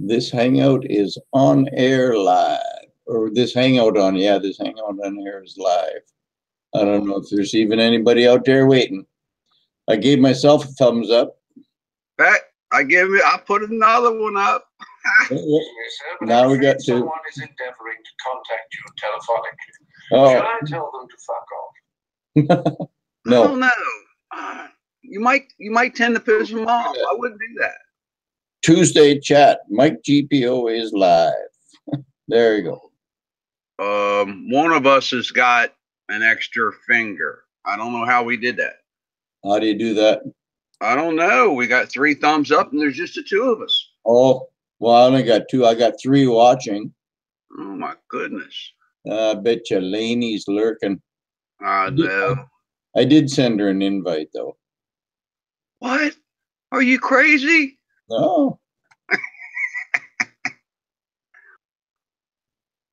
This hangout is on air live, or this hangout on, yeah, this hangout on air is live. I don't know if there's even anybody out there waiting. I gave myself a thumbs up. Bet I put another one up. Now we got two. Someone is endeavoring to contact you telephonically. Oh, Should I tell them to fuck off? no. I don't know. You might tend to piss them off. I wouldn't do that. Tuesday chat. Mike GPO is live. There you go. One of us has got an extra finger. I don't know how we did that. How do you do that? I don't know. We got 3 thumbs up, and there's just the 2 of us. Oh, well, I only got 2. I got 3 watching. Oh my goodness! I bet you Laney's lurking. I know. I did send her an invite though. What? Are you crazy? No.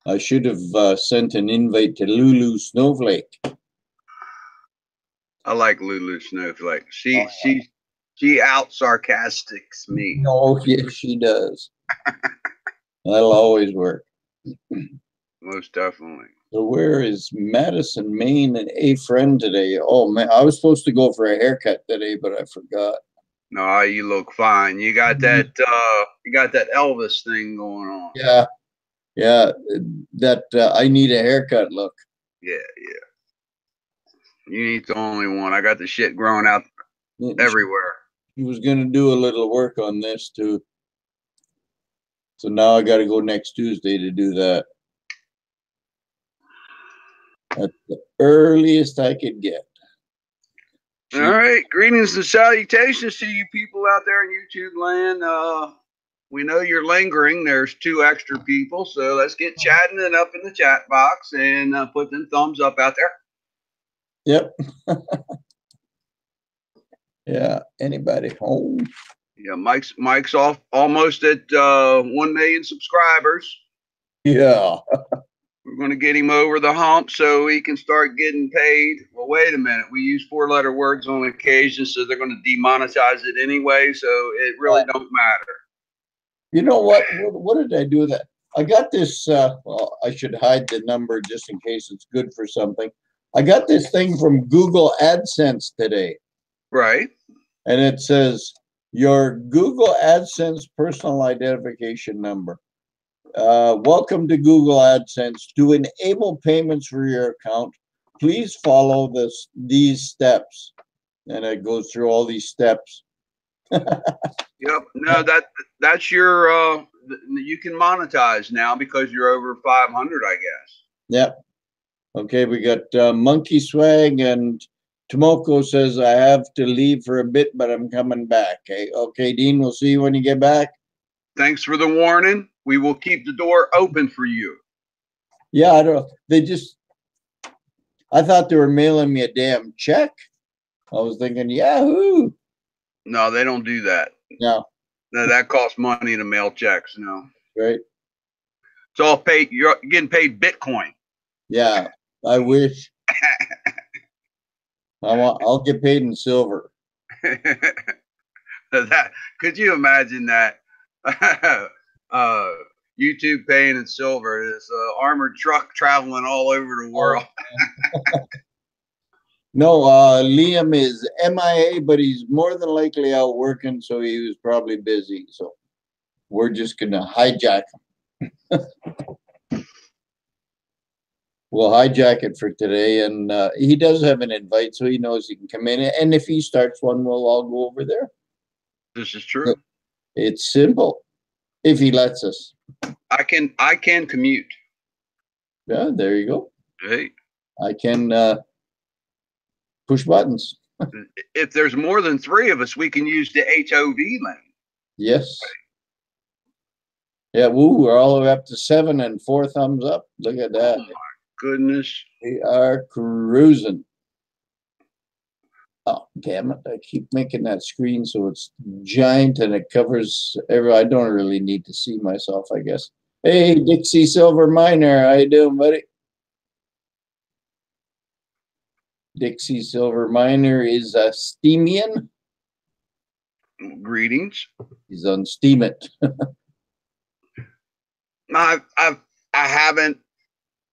I should have sent an invite to Lulu Snowflake. I like Lulu Snowflake. She out sarcastics me. Oh, yes, she does. That'll always work. Most definitely. So where is Madison, Maine, and a friend today? Oh man, I was supposed to go for a haircut today, but I forgot. No, you look fine. You got that Elvis thing going on. Yeah, that I need a haircut look. Yeah. You ain't the only one. I got the shit growing out everywhere. He was gonna do a little work on this too. So now I got to go next Tuesday to do that. At the earliest I could get. All right. Greetings and salutations to you people out there in YouTube land. We know you're lingering. There's 2 extra people. So let's get chatting it up in the chat box and put them thumbs up out there. Yep. Yeah. Anybody home? Yeah. Mike's off almost at 1 million subscribers. Yeah. We're going to get him over the hump so he can start getting paid. Well, wait a minute. We use 4-letter words on occasion, so they're going to demonetize it anyway. So it really don't matter. You know what? What did I do with that? I got this. Well, I should hide the number just in case it's good for something. I got this thing from Google AdSense today. Right. And it says your Google AdSense personal identification number. Welcome to Google AdSense. To enable payments for your account, please follow these steps. And it goes through all these steps. Yep. No, that's your you can monetize now because you're over 500, I guess. Yep. Okay, we got Monkey Swag, and Tomoko says I have to leave for a bit, but I'm coming back. Okay, Dean, we'll see you when you get back. Thanks for the warning. We will keep the door open for you. Yeah, I don't. I thought they were mailing me a damn check. I was thinking, Yahoo! No, they don't do that. No. No, that costs money to mail checks. No. Right. It's all paid. You're getting paid Bitcoin. Yeah, I wish. I'll get paid in silver. Could you imagine that? YouTube paying in silver is an armored truck traveling all over the world. No, Liam is MIA, but he's more than likely out working, so he was probably busy. So we're just going to hijack him. We'll hijack it for today, and he does have an invite, so he knows he can come in. And if he starts one, we'll all go over there. This is true. It's simple, if he lets us. I can commute. Yeah, there you go. Hey, I can push buttons. If there's more than 3 of us, we can use the HOV lane. Yes. Yeah, woo, we're all the way up to 7 and 4 thumbs up. Look at that. Oh my goodness. We are cruising. Oh, damn it. I keep making that screen so it's giant and it covers I don't really need to see myself, I guess. Hey, Dixie Silver Miner. How you doing, buddy? Dixie Silver Miner is a Steamian. Greetings. He's on Steemit. I haven't.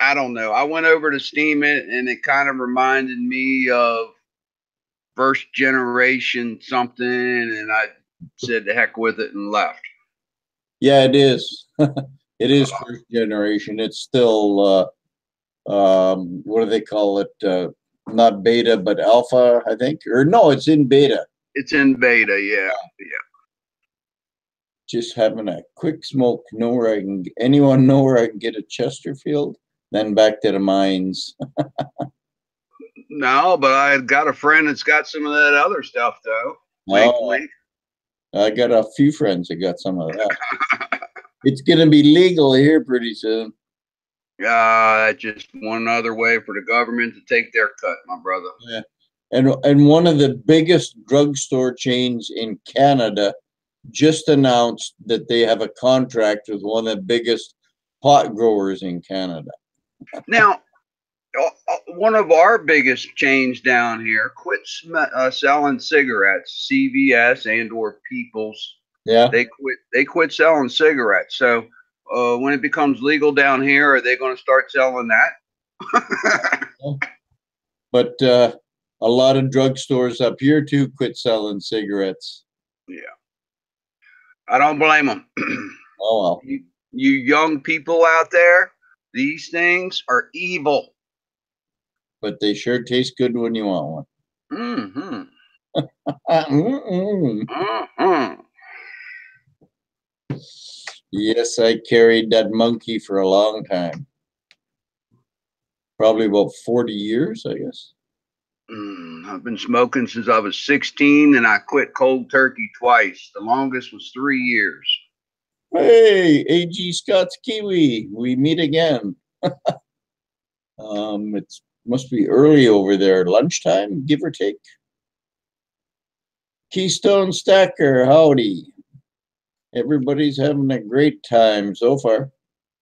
I don't know. I went over to Steam it, and it kind of reminded me of first generation something, and I said the heck with it and left. Yeah, it is. It is first generation. It's still what do they call it? Not beta, but alpha, I think. Or no, it's in beta. It's in beta, yeah. Just having a quick smoke. Anyone know where I can get a Chesterfield? Then back to the mines. No, but I got a friend that's got some of that other stuff though. Wink, wink. I got a few friends that got some of that. It's gonna be legal here pretty soon. That's just one other way for the government to take their cut, my brother. Yeah. And one of the biggest drugstore chains in Canada just announced that they have a contract with one of the biggest pot growers in Canada. Now, one of our biggest chains down here quit selling cigarettes. CVS and/or Peoples. Yeah, they quit selling cigarettes. So when it becomes legal down here, are they going to start selling that? But a lot of drugstores up here too quit selling cigarettes. Yeah, I don't blame them. Oh well. You young people out there, these things are evil. But they sure taste good when you want one. Mm-hmm. Mm-hmm. Yes, I carried that monkey for a long time. Probably about 40 years, I guess. I've been smoking since I was 16, and I quit cold turkey twice. The longest was 3 years. Hey, A.G. Scott's Kiwi, we meet again. It must be early over there, lunchtime, give or take. Keystone Stacker, howdy. Everybody's having a great time so far.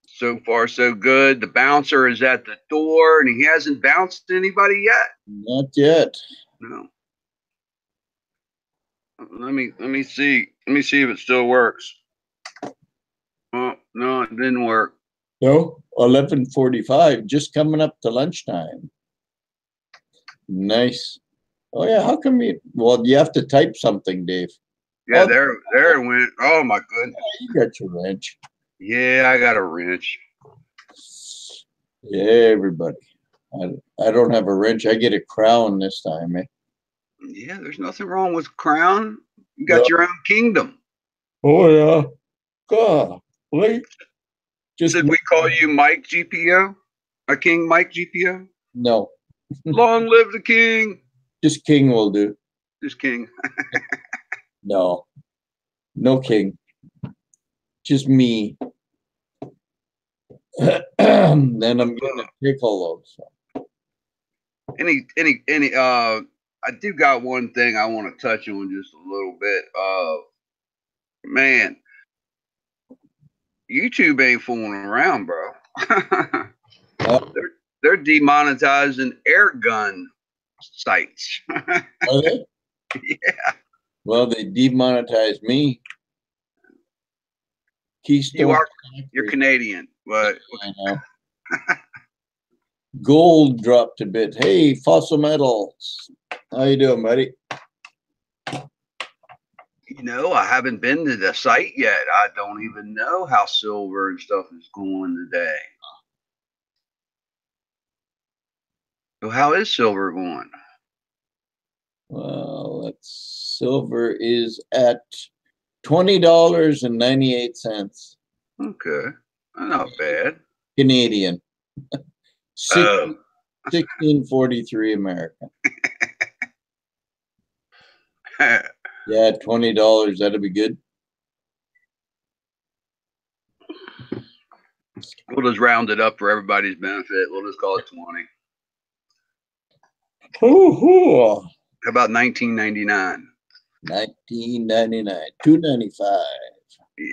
So far, so good. The bouncer is at the door, and he hasn't bounced anybody yet. Not yet. No. Let me see. Let me see if it still works. Oh no, it didn't work. No, 11:45, just coming up to lunchtime. Nice. Oh yeah, how come you have to type something, Dave? Yeah, there it went. Oh my goodness. You got your wrench. Yeah, I got a wrench. Yeah, everybody. I don't have a wrench. I get a crown this time, eh? Yeah, there's nothing wrong with crown. You got your own kingdom. Oh yeah. God, wait. Should we call you Mike GPO? A King Mike GPO? No. Long live the king. Just King will do. Just King. No. No King. Just me. Then I'm gonna pickle those. I do got one thing I want to touch on just a little bit. Man, YouTube ain't fooling around, bro. They're demonetizing air gun sites. Are they? Yeah. Well, they demonetized me. Keystone. You're Canadian, but I know. Gold dropped a bit. Hey, Fossil Metals. How you doing, buddy? You know, I haven't been to the site yet. I don't even know how silver and stuff is going today. So how is silver going? Well, silver is at $20.98. Okay, not bad. Canadian. 16.43 American. Yeah, $20. That'll be good. We'll just round it up for everybody's benefit. We'll just call it 20. How about 1999? 1999, $2.95. Yeah.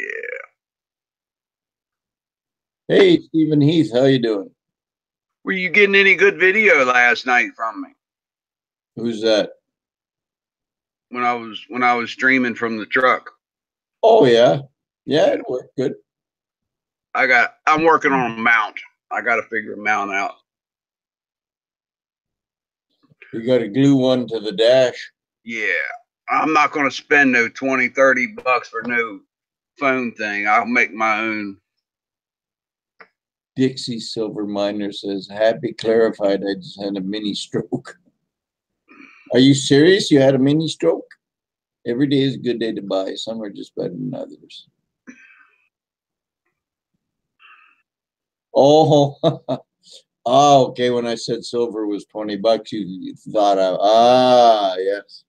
Hey, Stephen Heath, how you doing? Were you getting any good video last night from me? Who's that? When I was streaming from the truck. Oh yeah, it worked good. I'm working on a mount. I got to figure a mount out. You got to glue one to the dash. Yeah. I'm not going to spend no 20, 30 bucks for no phone thing. I'll make my own. Dixie Silver Miner says, happy clarified. I just had a mini stroke. Are you serious? You had a mini stroke? Every day is a good day to buy. Some are just better than others. Oh, okay. When I said silver was 20 bucks, you thought yes.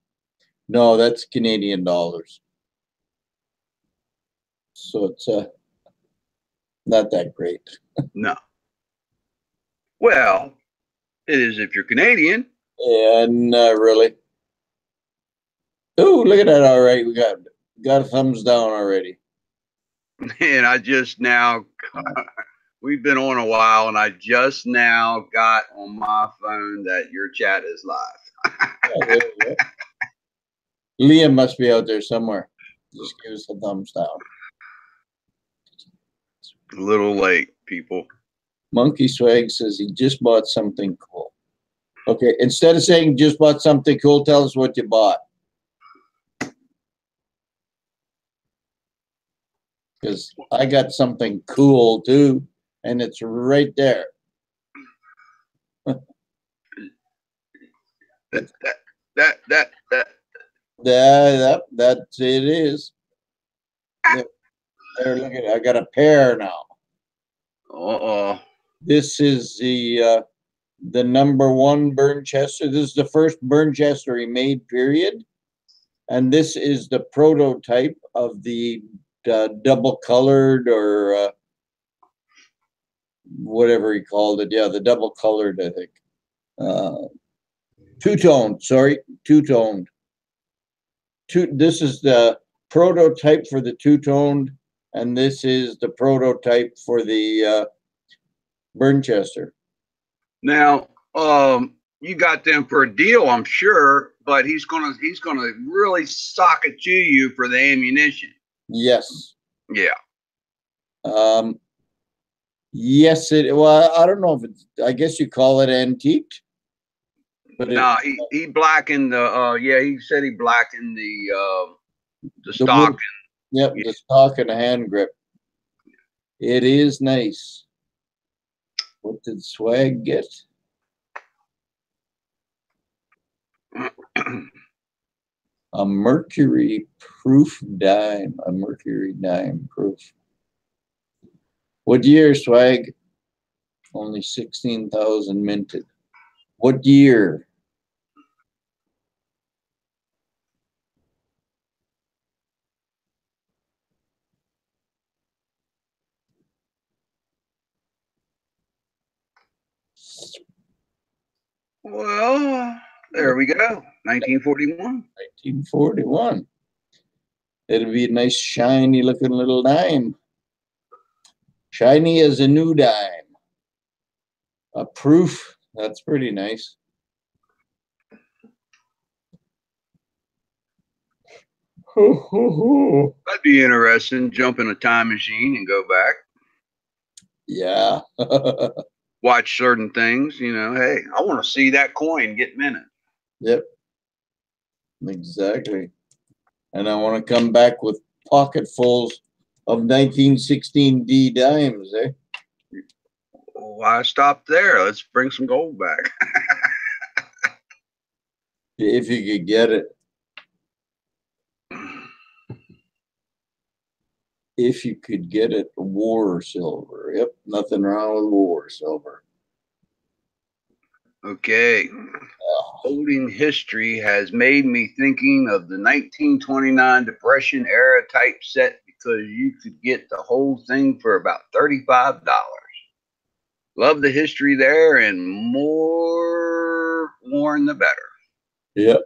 No, that's Canadian dollars. So it's not that great. No. Well, it is if you're Canadian. Yeah, not really. Oh, look at that. All right. We got a thumbs down already. And I just now, we've been on a while, and I just now got on my phone that your chat is live. Yeah. Liam must be out there somewhere. Just give us a thumbs down. A little late, people. Monkey Swag says he just bought something cool. Okay, instead of saying just bought something cool, tell us what you bought. Because I got something cool too, and it's right there. That's it is. There, look at it. I got a pair now. This is the #1 Burnchester. This is the first Burnchester he made, period. And this is the prototype of the double colored or whatever he called it. Yeah, the double colored, I think. Two-toned, sorry, two-toned. This is the prototype for the two-toned, and this is the prototype for the Burnchester. Now, you got them for a deal, I'm sure, but he's gonna really sock it to you for the ammunition. Yes. Yeah. Yes, well, I don't know if it's, I guess you call it antiqued. But no, he blackened the he said he blackened the stock. Yep, the stock and the hand grip. It is nice. What did Swag get? A mercury proof dime. A mercury dime proof. What year, Swag? Only 16,000 minted. What year? Well, there we go. 1941. 1941. It'll be a nice, shiny looking little dime. Shiny as a new dime. A proof. That's pretty nice. That'd be interesting. Jump in a time machine and go back. Yeah. Watch certain things, you know. Hey, I want to see that coin get minted. Yep. Exactly. And I want to come back with pocketfuls of 1916 D dimes, eh? Why stop there? Let's bring some gold back. If you could get it. If you could get it, war silver. Yep, nothing wrong with war silver. Okay. Holding history has made me thinking of the 1929 Depression era type set because you could get the whole thing for about $35. Love the history there, and more worn the better. Yep.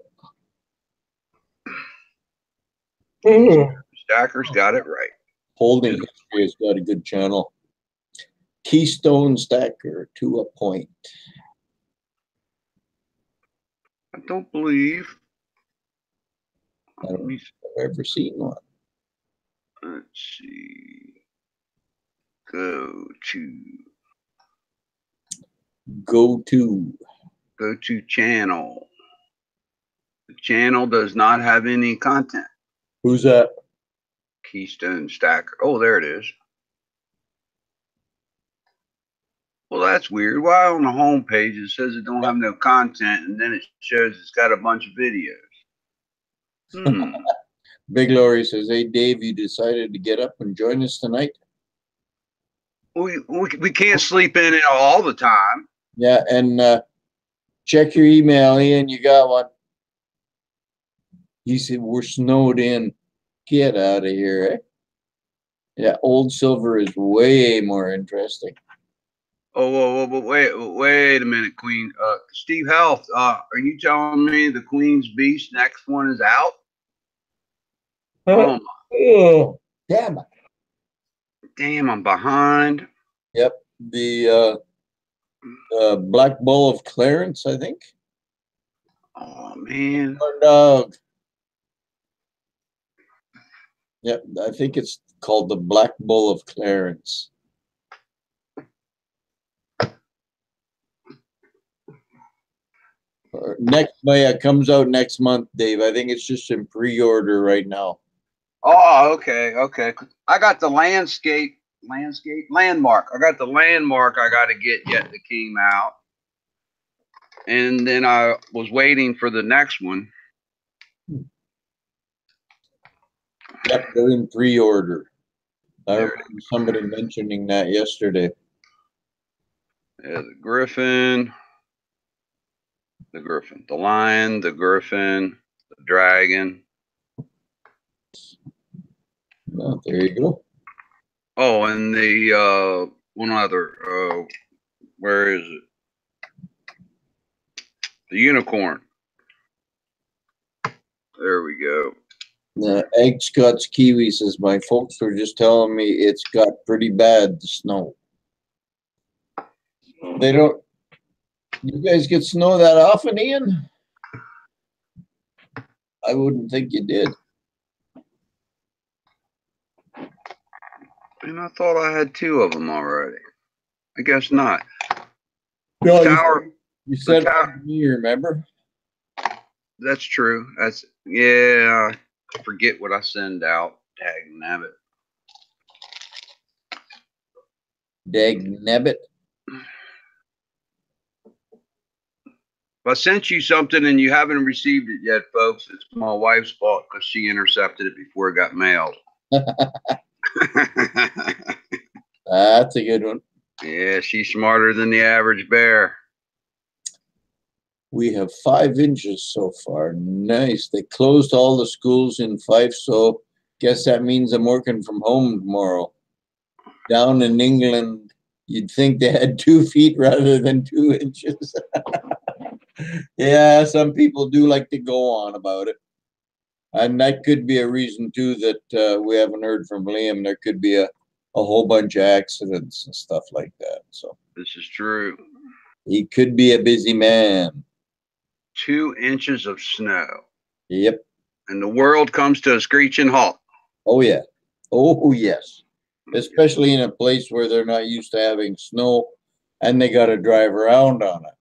Stackers got it right. Holding history has got a good channel. Keystone Stacker to a point. I don't believe I don't think I've ever seen one. Let's see. Go to channel. The channel does not have any content. Who's that? Keystone Stacker. Oh, there it is. Well, that's weird. Why on the home page it says it don't have no content, and then it shows it's got a bunch of videos? Big Lori says, "Hey Dave, you decided to get up and join us tonight?" We can't sleep in it all the time. Yeah, and check your email, Ian. You got one. He said, "We're snowed in. Get out of here, eh?" Yeah, Old Silver is way more interesting. Oh, wait a minute, Queen. Steve Health, are you telling me the Queen's Beast next one is out? Oh, damn it. Damn, I'm behind. Yep, the Black Bull of Clarence, I think. Oh, man. Dog. Yep, I think it's called the Black Bull of Clarence. Next, comes out next month, Dave. I think it's just in pre-order right now. Oh, okay. I got the landmark. I got the landmark I got to get yet that came out. And then I was waiting for the next one. Yep, they're in pre-order. I remember somebody mentioning that yesterday. Yeah, the Griffin, the Lion, the Griffin, the Dragon. Oh, there you go. Oh, and the one other. Where is it? The Unicorn. There we go. Egg Scott's Kiwi says, "My folks were just telling me it's got pretty bad, the snow." They don't. You guys get snow that often, Ian? I wouldn't think you did. And I thought I had 2 of them already. I guess not. No, Tower. You said me, remember? That's true. Yeah. I forget what I send out. Dag nabbit. If I sent you something and you haven't received it yet, folks, it's my wife's fault because she intercepted it before it got mailed. That's a good one. Yeah, she's smarter than the average bear. We have 5 inches so far. Nice. They closed all the schools in Fife, so guess that means I'm working from home tomorrow. Down in England, you'd think they had 2 feet rather than 2 inches. Yeah, some people do like to go on about it. And that could be a reason, too, that we haven't heard from Liam. There could be a whole bunch of accidents and stuff like that. So this is true. He could be a busy man. 2 inches of snow. Yep. And the world comes to a screeching halt. Oh, yeah. Oh, yes. Especially in a place where they're not used to having snow and they got to drive around on it.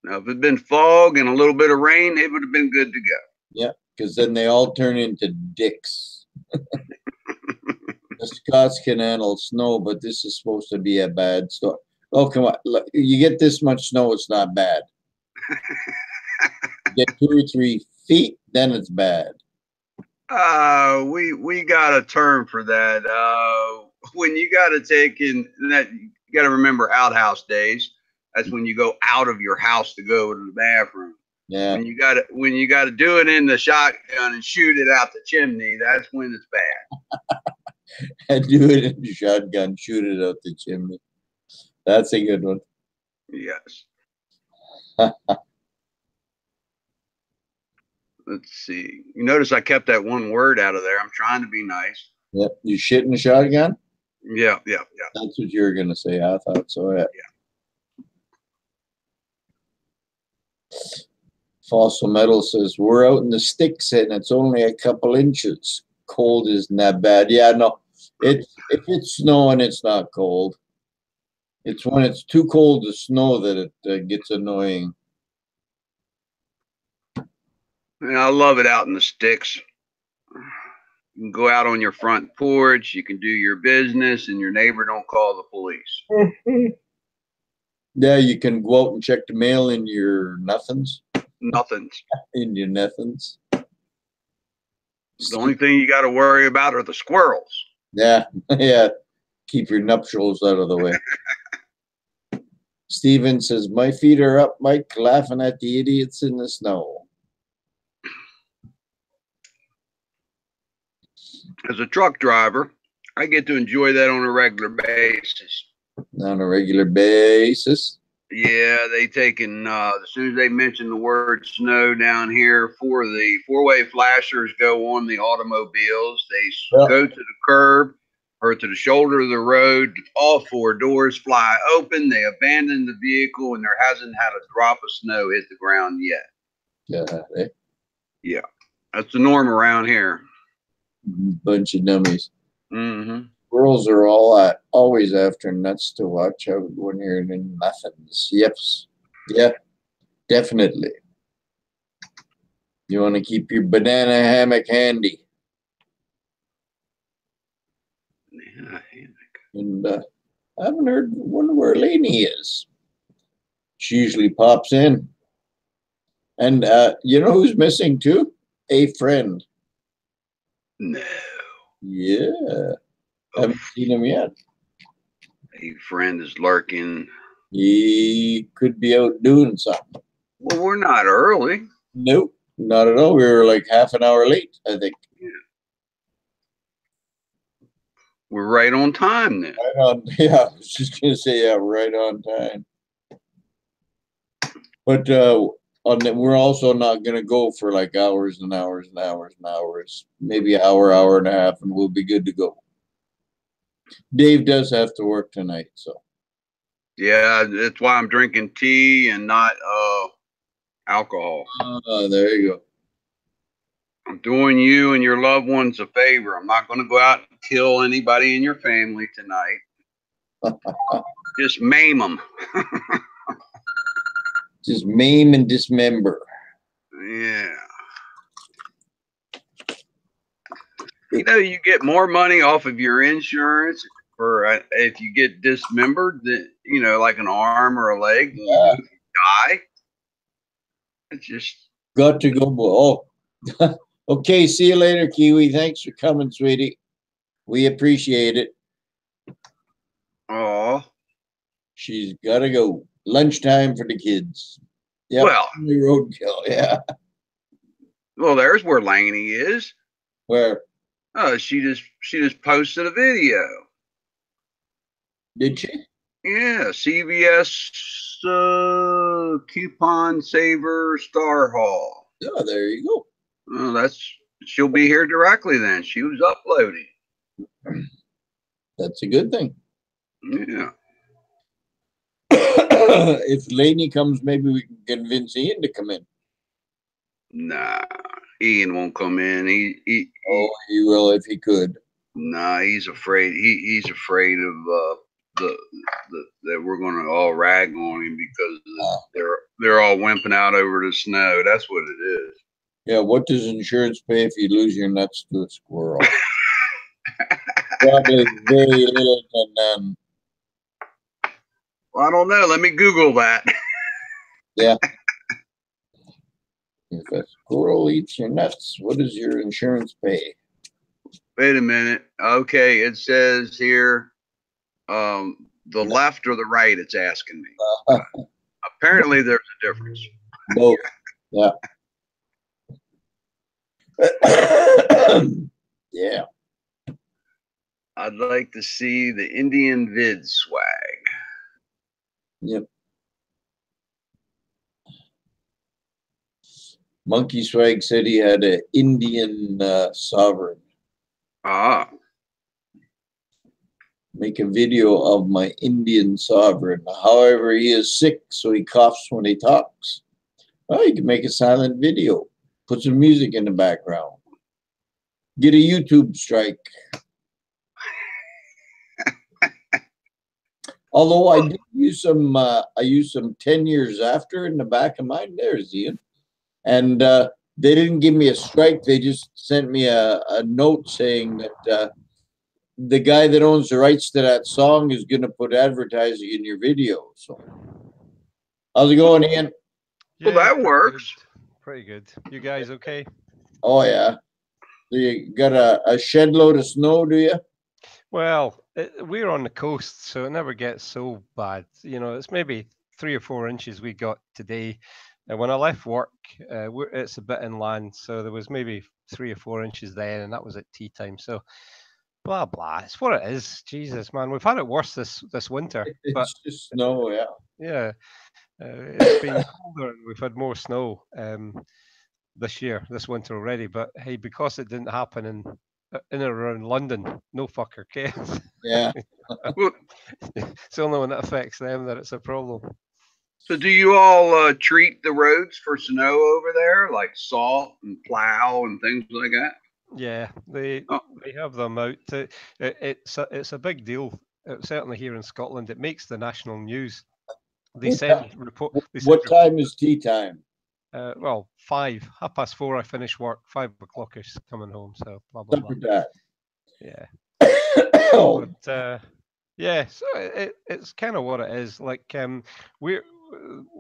Now, if it had been fog and a little bit of rain, it would have been good to go. Yeah, because then they all turn into dicks. The Scots can handle snow, but this is supposed to be a bad storm. Oh, come on. You get this much snow, it's not bad. You get 2 or 3 feet, then it's bad. We got a term for that. When you got to take in that, you got to remember outhouse days. That's when you go out of your house to go to the bathroom. Yeah. When you got to do it in the shotgun and shoot it out the chimney, that's when it's bad. And do it in the shotgun, shoot it out the chimney. That's a good one. Yes. Let's see. You notice I kept that one word out of there. I'm trying to be nice. Yep. You shit in the shotgun? Yeah. That's what you were going to say. I thought so, yeah. Fossil Metal says, we're out in the sticks and it's only a couple inches. Cold isn't that bad. Yeah, no. If it's snowing, it's not cold. It's when it's too cold to snow that it gets annoying. Yeah, I love it out in the sticks. You can go out on your front porch. You can do your business, and your neighbor don't call the police. Yeah, you can go out and check the mail in your nothings. Nothing. In your nothings. The only thing you got to worry about are the squirrels. Yeah, yeah. Keep your nuptials out of the way. Steven says, my feet are up, Mike, laughing at the idiots in the snow. As a truck driver, I get to enjoy that on a regular basis. On a regular basis. Yeah, they taken as soon as they mention the word snow down here, the four-way flashers go on the automobiles. They go to the curb or to the shoulder of the road. All four doors fly open. They abandon the vehicle, and there hasn't had a drop of snow hit the ground yet. Yeah, that's the norm around here. Bunch of dummies. Mm-hmm. Girls are always after nuts to watch out when you're in nothings. Yep, definitely. You want to keep your banana hammock handy. Yeah, and I haven't wonder where Lainey is. She usually pops in. And you know who's missing too? A friend. No. Yeah. Haven't seen him yet. A friend is lurking. He could be out doing something. Well, we're not early. Nope, not at all. We were like half an hour late, I think. Yeah. We're right on time then. Right on. Yeah, I was just gonna say, yeah, right on time. But we're also not gonna go for like hours and hours and hours and hours. Maybe an hour and a half, and we'll be good to go. Dave does have to work tonight, so. Yeah, that's why I'm drinking tea and not alcohol. There you go. I'm doing you and your loved ones a favor. I'm not going to go out and kill anybody in your family tonight. Just maim them. Just maim and dismember. Yeah. You know, you get more money off of your insurance for if you get dismembered, than, you know, like an arm or a leg. Yeah. If you die. It's just got to go. Oh, okay. See you later, Kiwi. Thanks for coming, sweetie. We appreciate it. Oh, she's got to go. Lunchtime for the kids. Yeah. Well, roadkill. Yeah. Well, there's where Lainey is. Where? She just posted a video. Did she? Yeah, CVS coupon saver Star Hall. Oh, there you go. Well, she'll be here directly then. She was uploading. That's a good thing. Yeah. If Lainey comes, maybe we can convince Ian to come in. Nah, Ian won't come in. He will if he could. Nah, he's afraid. He's afraid of that we're going to all rag on him because they're all wimping out over the snow. That's what it is. Yeah, what does insurance pay if you lose your nuts to a squirrel? Probably very little to none. Well, I don't know. Let me Google that. Yeah. If a squirrel eats your nuts, what does your insurance pay? Wait a minute. Okay, it says here, the left or the right, it's asking me. Apparently, there's a difference. Both. Yeah. Yeah. I'd like to see the Indian vid swag. Yep. Monkey Swag said he had an Indian sovereign. Ah. Make a video of my Indian sovereign. However, he is sick, so he coughs when he talks. Well, you can make a silent video. Put some music in the background. Get a YouTube strike. Although I did use some, I used some 10 years after in the back of mine. There's Ian. And they didn't give me a strike. They just sent me a note saying that the guy that owns the rights to that song is going to put advertising in your video. So, how's it going, Ian? Well, that works. Pretty good. You guys okay? Oh, yeah. So you got a shed load of snow, do you? Well, we're on the coast, so it never gets so bad. You know, it's maybe 3 or 4 inches we got today. And when I left work, it's a bit inland, so there was maybe 3 or 4 inches then, and that was at tea time. So, blah blah. It's what it is. Jesus, man, we've had it worse this winter. But It's just snow, yeah. yeah, it's been colder and we've had more snow this winter already. But hey, because it didn't happen in and around London, no fucker cares. Yeah. It's the only one that affects them that it's a problem. So do you all treat the roads for snow over there, like salt and plow and things like that? Yeah, they have them out. It's a big deal. Certainly here in Scotland, it makes the national news. They send report. What time is tea time? Well, 4:30. I finish work. 5 o'clock is coming home. So blah blah blah. That. Yeah. Oh. But yeah, so it's kind of what it is. Like we're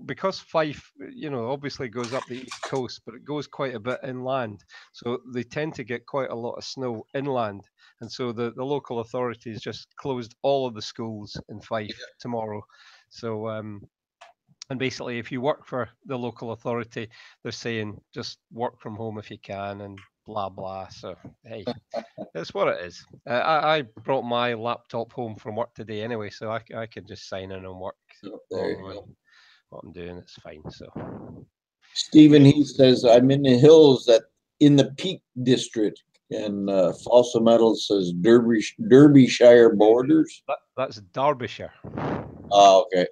because Fife, you know, obviously goes up the east coast, but it goes quite a bit inland. So they tend to get quite a lot of snow inland, and so the local authorities just closed all of the schools in Fife tomorrow. So and basically, if you work for the local authority, they're saying just work from home if you can, and blah blah. So hey, that's what it is. I brought my laptop home from work today anyway, so I can just sign in and work. There you go. What I'm doing, it's fine. So Stephen, he says, I'm in the hills in the Peak District, and Fossil Metal says Derbyshire borders. That's Derbyshire. Oh, okay.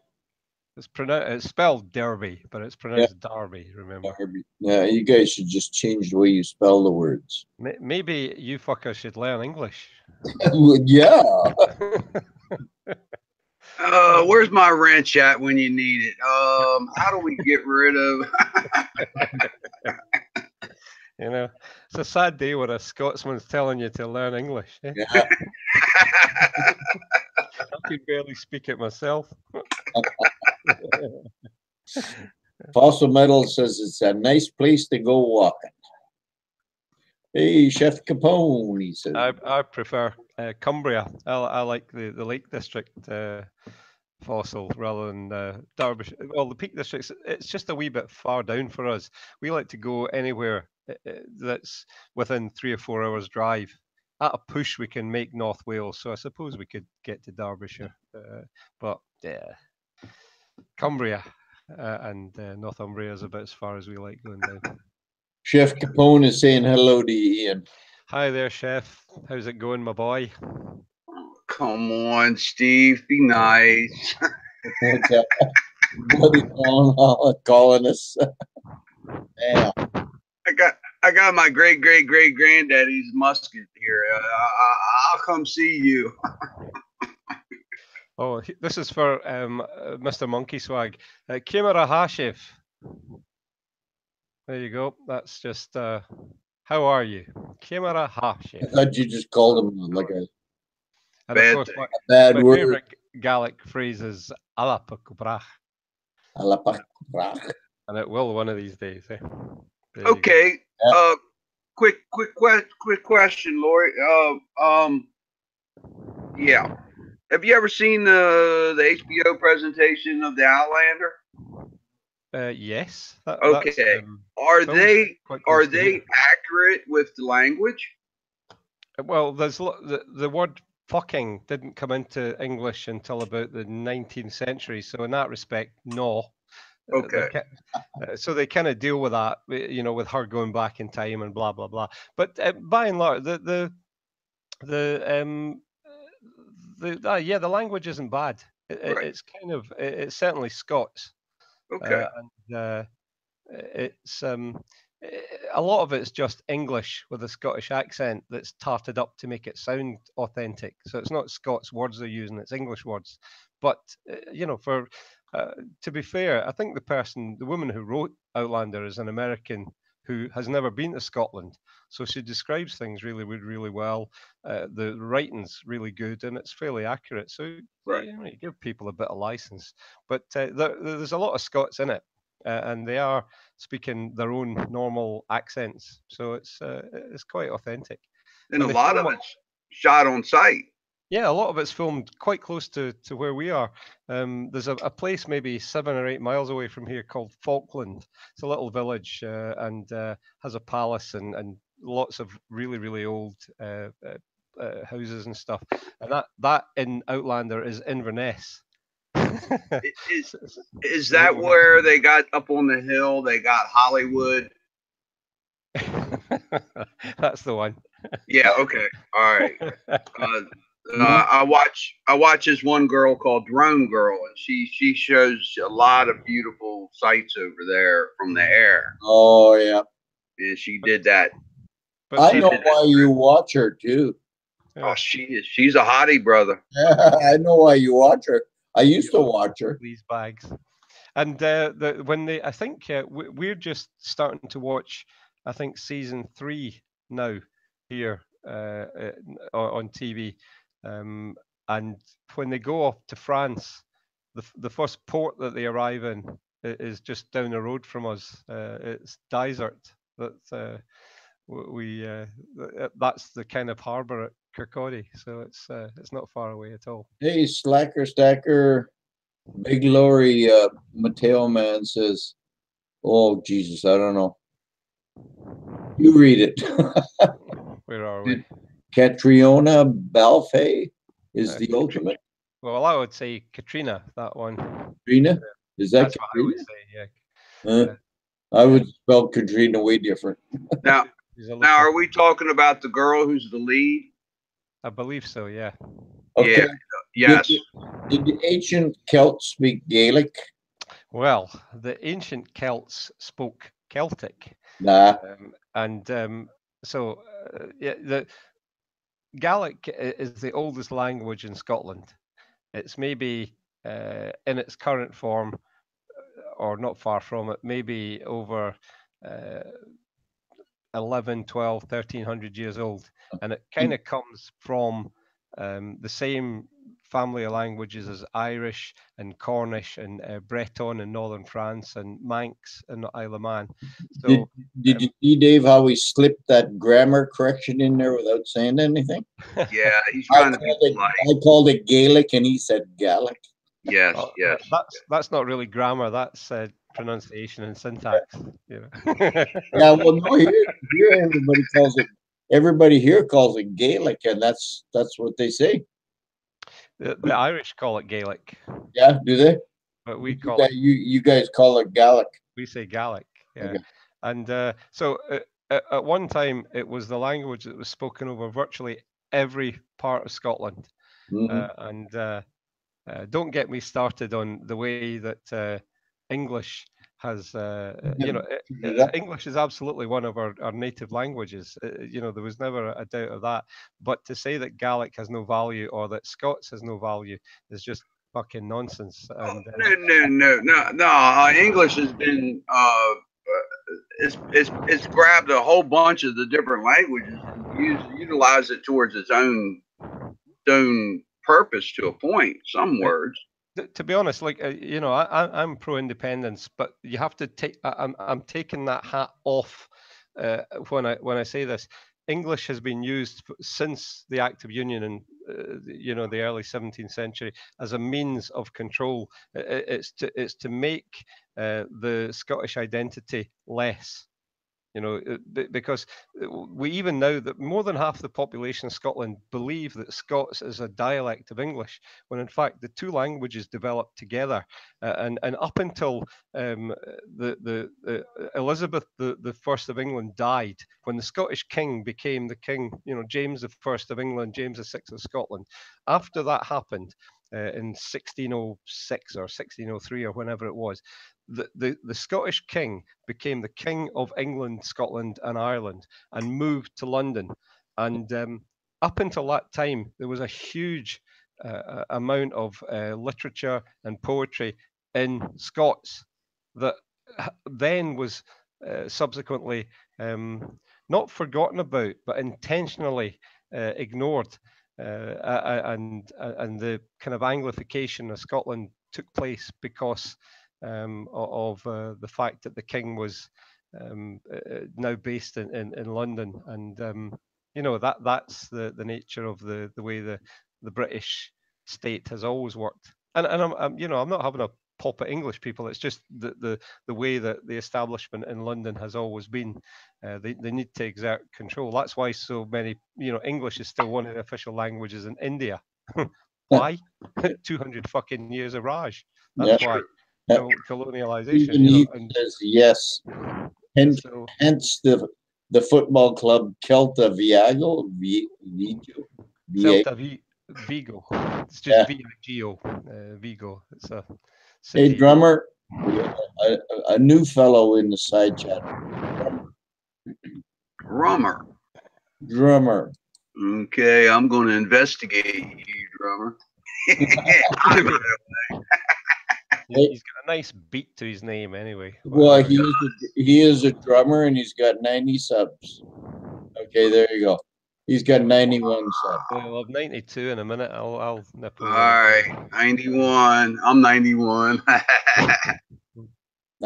It's spelled Derby, but it's pronounced Derby. Remember? Derby. Yeah, you guys should just change the way you spell the words. Maybe you fuckers should learn English. Yeah. Where's my wrench at when you need it? How do we get rid of? You know, it's a sad day when a Scotsman's telling you to learn English. Eh? Yeah. I can barely speak it myself. Fossil Metal says it's a nice place to go walking. Hey, Chef Capone, he says. I prefer Cumbria. I like the Lake District fossil rather than Derbyshire. Well, the Peak Districts, it's just a wee bit far down for us. We like to go anywhere that's within 3 or 4 hours drive. At a push, we can make North Wales, so I suppose we could get to Derbyshire. But yeah, Cumbria and Northumbria is about as far as we like going down. Chef Capone is saying hello to Ian. Hi there, Chef. How's it going, my boy? Come on, Steve, be nice. What are you calling us? Yeah. I got my great granddaddy's musket here. I'll come see you. Oh, this is for Mr. Monkey Swag. Kimera Hashif. There you go. That's just, how are you? Kimera Hashif. I thought you just called him like a bad word. Favorite Gaelic phrase is Alapakubrach. Alapakubrach. And it will one of these days. Eh? Okay. Quick question, Lori. Yeah. Have you ever seen the HBO presentation of The Outlander? Yes. Okay. Are they accurate with the language? Well, there's the word fucking didn't come into English until about the 19th century, so in that respect, no. Okay. So they kind of deal with that, you know, with her going back in time and blah blah blah. But by and large, the language isn't bad. It's kind of it's certainly Scots. Okay. And it's a lot of it's just English with a Scottish accent that's tarted up to make it sound authentic. So it's not Scots words they're using; it's English words. But for to be fair, I think the woman who wrote Outlander, is an American who has never been to Scotland. So she describes things really well. The writing's really good and it's fairly accurate. So Right. you give people a bit of license. But there's a lot of Scots in it, and they are speaking their own normal accents. So it's quite authentic. And a When they lot film of it- it's shot on site. Yeah, a lot of it's filmed quite close to where we are. There's a place maybe 7 or 8 miles away from here called Falkland. It's a little village and has a palace and lots of really old houses and stuff. And that in Outlander is Inverness. Is that where they got up on the hill? They got Hollywood. That's the one. Yeah. Okay. All right. I watch this one girl called Drone Girl, and she shows a lot of beautiful sights over there from the air, Oh yeah, and she did that. But I know why you watch her too. Oh, she's a hottie, brother. I know why you watch her. I used to watch her. These bags. And I think we're just starting to watch, I think, season 3 now here on TV. And when they go off to France, the first port that they arrive in is just down the road from us. It's Dysart. That's that's the kind of harbour at Kirkcaldy, so it's not far away at all. Hey, Slacker Stacker, Big Lorry, Mateo Man says, "Oh Jesus, I don't know. You read it." Where are we? Catriona Balfe is the ultimate. Well, I would say Katrina, that one. Katrina? Is that That's what I would Katrina? say, yeah. I would spell Katrina way different. Now, are we talking about the girl who's the lead? I believe so, yeah. Okay. Yeah. Yes. Did the ancient Celts speak Gaelic? Well, the ancient Celts spoke Celtic. Nah. So the Gaelic is the oldest language in Scotland. It's maybe in its current form, or not far from it, maybe over 11, 12, 1300 years old. And it kind of comes from the same family of languages as Irish and Cornish and Breton in northern France and Manx in the Isle of Man. So, did you see, Dave, how he slipped that grammar correction in there without saying anything? Yeah, he's trying to be polite. I called it Gaelic and he said Gaelic. Yes, yes. That's not really grammar. That's pronunciation and syntax. Yeah, well, no, here everybody here calls it Gaelic, and that's what they say. The Irish call it Gaelic. Yeah, do they? But we call it. You guys call it Gaelic. We say Gaelic. Yeah. Okay. And so at one time, it was the language that was spoken over virtually every part of Scotland. Mm-hmm. Don't get me started on the way that English has, English is absolutely one of our native languages. There was never a doubt of that. But to say that Gaelic has no value or that Scots has no value is just fucking nonsense. And, no. English has been it's grabbed a whole bunch of the different languages and utilize it towards its own purpose to a point. Some words. To be honest, I'm pro-independence, but you have to take. I'm taking that hat off when I say this. English has been used since the Act of Union in the early 17th century as a means of control. It's to make the Scottish identity less. Because we even know that more than half the population of Scotland believe that Scots is a dialect of English, when in fact the two languages developed together. And up until Elizabeth the First of England died, when the Scottish king became the king, James the First of England, James the Sixth of Scotland. After that happened, in 1606 or 1603 or whenever it was, the Scottish king became the King of England, Scotland, and Ireland, and moved to London. And up until that time, there was a huge amount of literature and poetry in Scots that then was subsequently not forgotten about, but intentionally ignored. And the kind of Anglification of Scotland took place because of the fact that the king was now based in London, and that's the nature of the way the British state has always worked. And I'm not having a pop at English people. It's just the way that the establishment in London has always been. They need to exert control. That's why so many, English is still one of the official languages in India. Why? 200 fucking years of Raj. That's why. Colonialization. Even he says yes. Hence the football club Celta Vigo. Celta Vigo. It's just Vigo. Vigo. It's a city. Hey, drummer, a new fellow in the side chat. Drummer. Okay, I'm going to investigate you, drummer. He's got a nice beat to his name, anyway. Well, he is a drummer, and he's got 90 subs. Okay, there you go. He's got 91 subs. I'll have 92 in a minute. I'll nip All right, 91. I'm 91.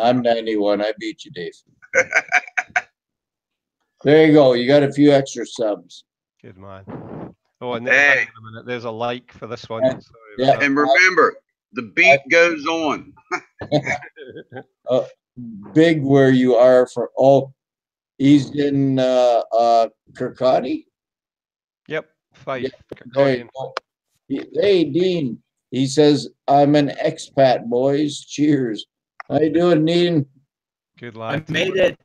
I'm 91. I beat you, Dave. There you go. You got a few extra subs. Good man. Oh, and hang on a minute. There's a like for this one. Yeah. And remember, the beat goes on. Big where you are for. Oh, he's in Kirkcaldy. Yep, 5. Yeah, hey, Dean. He says, I'm an expat, boys. Cheers. How you doing, Dean? Good lad. I made it.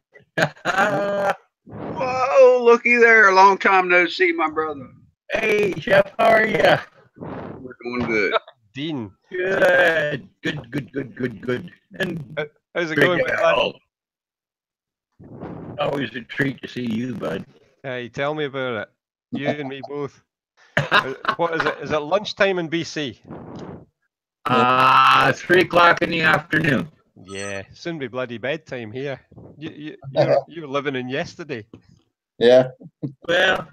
Whoa, looky there. Long time no see, my brother. Hey, Jeff, how are you? We're doing good. Dean. Good. And how's it going, lad? Always a treat to see you, bud. Hey, tell me about it. You and me both. What is it? Is it lunchtime in BC? 3 o'clock in the afternoon. Yeah, soon be bloody bedtime here. You're living in yesterday. Yeah. Well,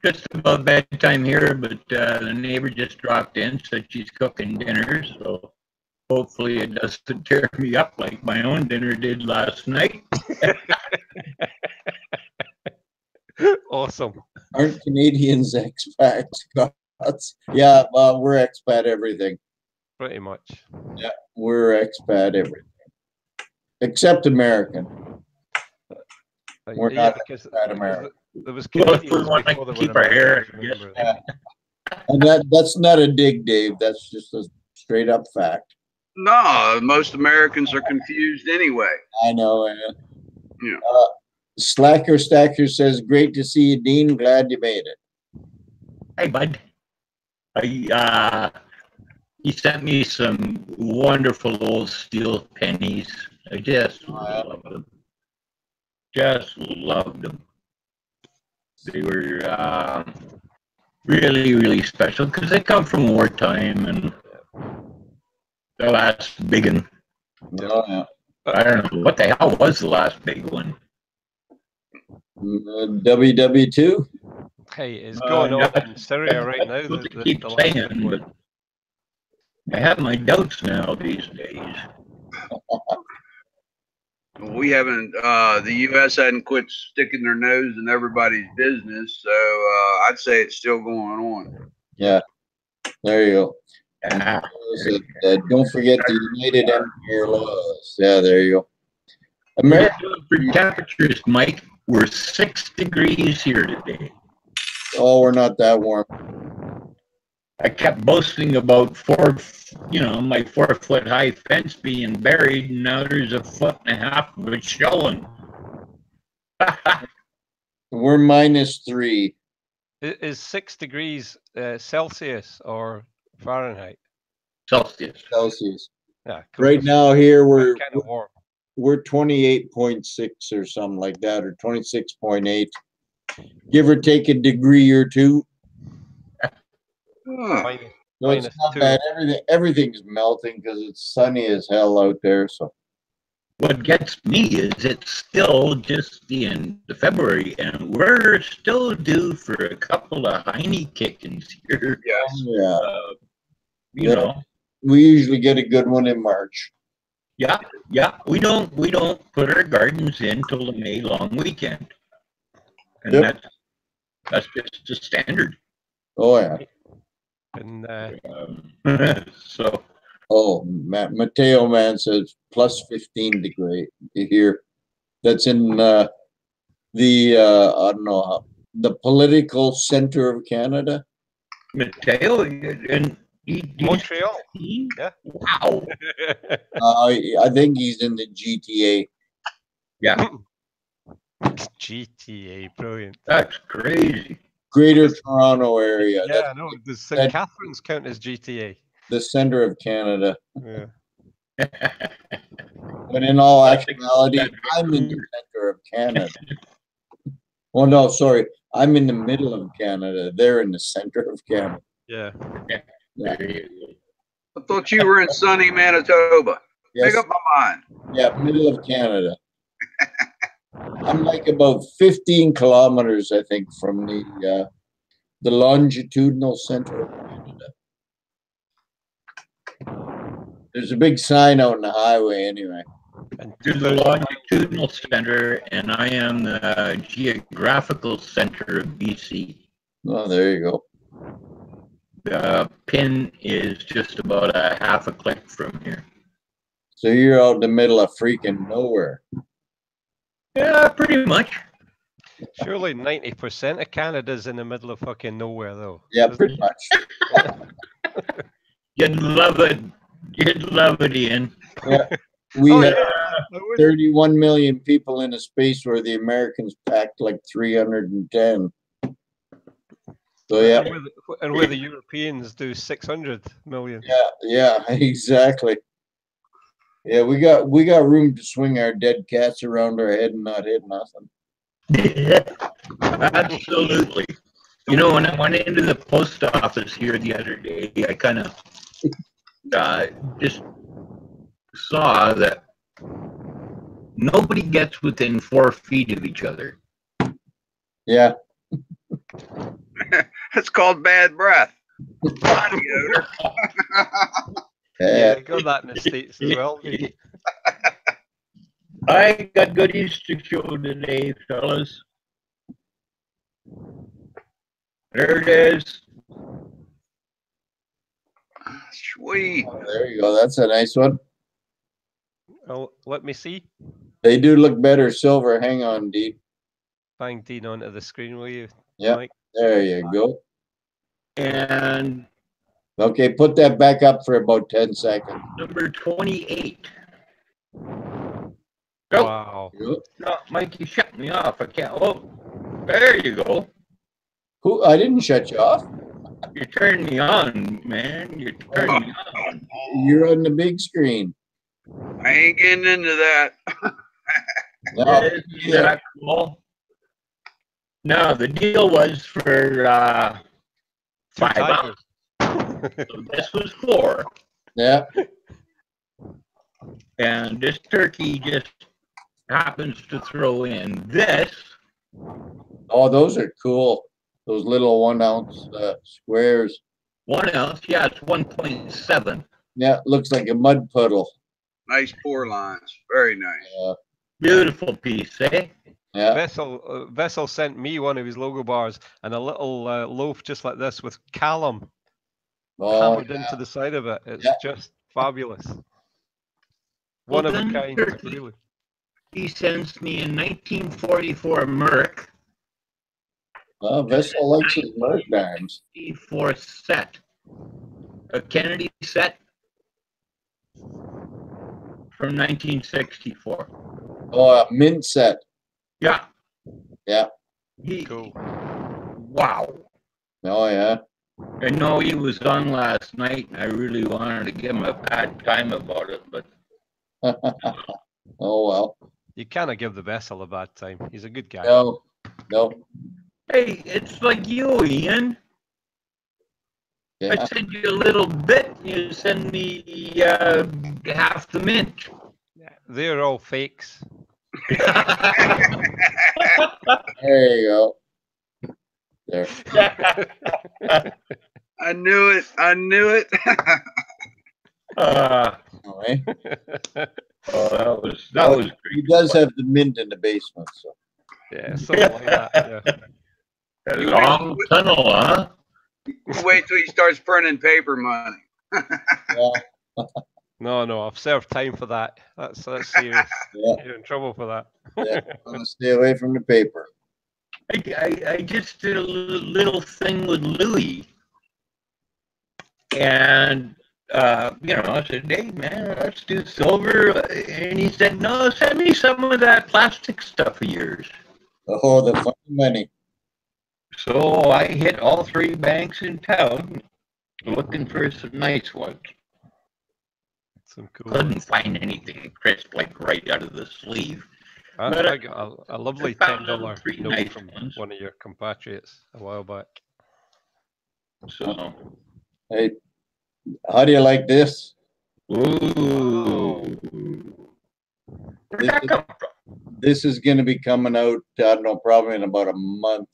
just about bedtime here, but the neighbor just dropped in, said she's cooking dinner, so hopefully it doesn't tear me up like my own dinner did last night. Awesome. Aren't Canadians expats? Yeah, we're expat everything. Pretty much. Yeah, we're expat everything. Except American. We're not expat American. There was Well, we want to keep our hair. Yeah. And that's not a dig, Dave. That's just a straight up fact. No, most Americans are confused anyway. I know. Yeah. Slacker Stacker says, great to see you, Dean. Glad you made it. Hey, bud. He sent me some wonderful old steel pennies. I just love them. Just loved them. They were really, really special because they come from wartime and the last big one. Oh, yeah. I don't know what the hell was the last big one. WW2. Hey, it's going on in Syria right now. That's what they keep saying, but I have my doubts now these days. We haven't, the U.S. hadn't quit sticking their nose in everybody's business, so I'd say it's still going on. Yeah, there you go. Don't forget the United Empire laws. Yeah, there you go. America. For temperatures, Mike, we're 6 degrees here today. Oh, we're not that warm. I kept boasting about my 4-foot high fence being buried, and now there's 1.5 feet of it showing. We're -3. Is 6 degrees Celsius or Fahrenheit? Celsius. Yeah. Right now here we're kind of warm. we're 28.6 or something like that, or 26.8, give or take a degree or two. Huh. No, it's Minus not 2. bad. Everything's melting because it's sunny as hell out there. So What gets me is it's still just the end of February, and we're still due for a couple of Heine kickings here. Yes. yeah, You Yeah. know, we usually get a good one in March. yeah. We don't put our gardens in till the May long weekend, and Yep. that's just a standard. Oh yeah. And So Oh, Mateo man says plus 15 degree here. That's in the I don't know how, the political center of Canada. Mateo, and Montreal. Yeah. Wow. I think he's in the GTA. Yeah, GTA, brilliant. that's crazy. Greater Toronto area. Yeah, I know. Does St. that- Catharines count as GTA? The center of Canada. Yeah. When in all That's actuality, exactly I'm in the center of Canada. Well, no, sorry. I'm in the middle of Canada. They're in the center of Canada. Yeah. Yeah. There you go. I thought you were in sunny Manitoba. Yes. Make up my mind. Yeah, middle of Canada. I'm like about 15 kilometers, I think, from the longitudinal center of Canada. There's a big sign out on the highway anyway. And There's a longitudinal center, and I am the geographical center of BC. Oh, there you go. The pin is just about a half a click from here. So you're out in the middle of freaking nowhere. Yeah, pretty much. surely 90% of Canada's in the middle of fucking nowhere, though. Yeah, Isn't pretty it? much. You'd love it. You'd love it, Ian. We Oh, have yeah. I would. 31 million people in a space where the Americans packed like 310. So yeah, And where the Europeans do 600 million. yeah, exactly. Yeah, we got room to swing our dead cats around our head and not hit nothing. Absolutely. You know, when I went into the post office here the other day, I kind of just saw that nobody gets within 4 feet of each other. Yeah. It's called bad breath. Body odor. Yeah, they got that in the States as well. do you? I got goodies to show today, fellas. There it is. Sweet. Oh, there you go. That's a nice one. Oh, let me see. They do look better silver. Hang on, Dee. Bang Dean onto the screen, will you? Yeah. Mike? There you go. And Okay, put that back up for about 10 seconds. number 28. Go. Wow. Yep. No, Mike, you shut me off. I can't. Oh, there you go. Who? I didn't shut you off. You turned me on, man. You turned me on. You're on the big screen. I ain't getting into that. No, Isn't that cool? No, the deal was for Two 5 tigers. ounces. So this was 4. yeah. And this turkey just happens to throw in this. Oh, those are cool. Those little 1 ounce squares. 1 ounce. Yeah, it's 1.7. Yeah, looks like a mud puddle. Nice pour lines. Very nice. Beautiful piece, eh? Yeah. Vessel sent me one of his logo bars and a little loaf just like this with Callum Oh, hammered into the side of it. It's Yeah. just fabulous. One of a then kind, turkey. really. He sends me a 1944 Merc well, Vessel likes his Merc dimes. 44 set. A Kennedy set from 1964. Oh, a mint set. Yeah. Yeah. He, Cool. wow. Oh, yeah. I know he was on last night, and I really wanted to give him a bad time about it, but Oh, well. You cannot give the vessel a bad time. He's a good guy. No, no. hey, it's like you, Ian. I Yeah. send you a little bit, you send me half the mint. They're all fakes. There you go. There. I knew it. I knew it. uh, All right. oh, that was He great. does have the mint in the basement, so. Yeah, something like that. Yeah. A long tunnel, huh? Wait till he starts printing paper money. Yeah, No, I've served time for that. That's serious. yeah, You're in trouble for that. yeah. I'm gonna stay away from the paper. I just did a little thing with Louis. And, I said, hey, man, let's do silver. And he said, no, send me some of that plastic stuff of yours. Oh, the funny money. So I hit all 3 banks in town looking for some nice ones. Some cool. Couldn't find anything crisp, like right out of the sleeve. I got a lovely I found $10 3 note nice from ones. one of your compatriots a while back. So, Hey, how do you like this? ooh. Where'd that come from? This is gonna be coming out, I don't know, probably in about a month.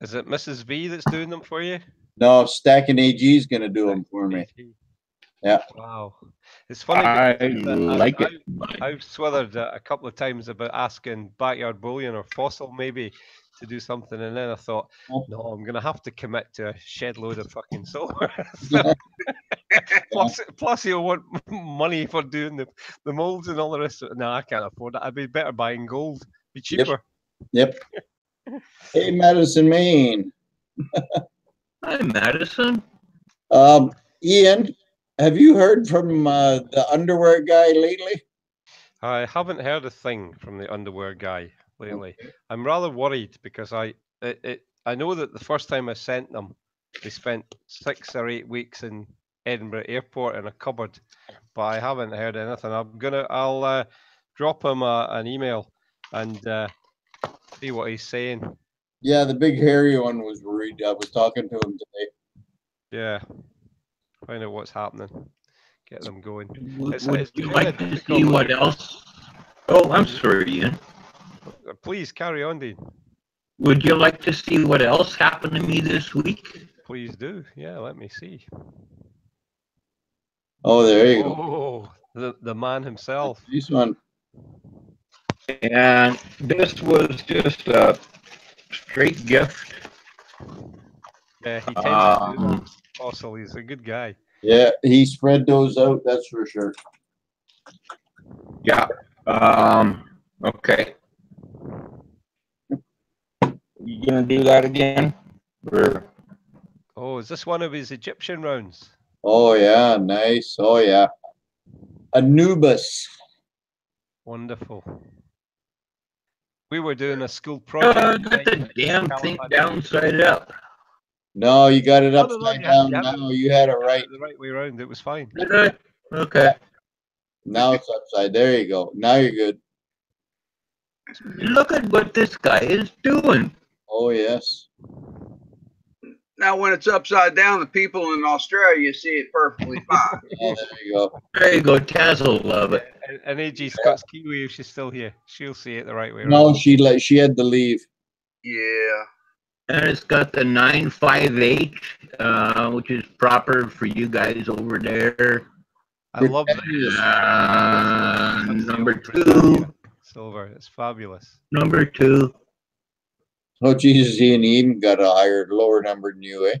Is it Mrs. V that's doing them for you? No, Stacking AG is gonna do them for me. Yeah. Wow. It's funny. I because, like it. but I've swithered a couple of times about asking Backyard Bullion or Fossil maybe to do something, and then I thought, no, I'm gonna have to commit to a shed load of fucking silver. plus he'll want money for doing the molds and all the rest of it. No, I can't afford it. I'd be better buying gold. Be cheaper. Yep. Hey, Madison, Maine. Hi, Madison. Ian, have you heard from the underwear guy lately? I haven't heard a thing from the underwear guy lately. I'm rather worried because I know that the first time I sent them, they spent 6 or 8 weeks in Edinburgh Airport in a cupboard, but I haven't heard anything. I'll drop him an email and see what he's saying. Yeah, the big hairy one was worried. I was talking to him today. Yeah, find out what's happening. Get them going. Would It's you kinda like to difficult see when what you- else? Oh, I'm sorry, Ian. Please carry on, Dean. Would you like to see what else happened to me this week? Please do. Yeah, let me see. Oh, there you go. Oh, the man himself. This one. And this was just a straight gift. Yeah, he tends to do that. Um, Fossil, he's a good guy. Yeah, he spread those out, that's for sure. Yeah. Okay. You gonna do that again? Or Oh, is this one of his Egyptian rounds? Oh, yeah, nice. Oh, yeah. Anubis. Wonderful. We were doing a school I project. got the damn thing downside up. No, you got it No, upside you down had now. You had it right. the right way around. It was fine. Did I? Okay. Now it's upside. There you go. Now you're good. Look at what this guy is doing. Oh, yes. Now, when it's upside down, the people in Australia see it perfectly fine. Yeah, there you go. There you go. Taz will love it. And AG Scott's Kiwi, if she's still here, she'll see it the right way around. No, she had to leave. Yeah. And it's got the 95H, which is proper for you guys over there. I love that. Number 2. Silver, it's fabulous. Number 2. Oh, Jesus, Ian, he even got a higher, lower number than you, eh?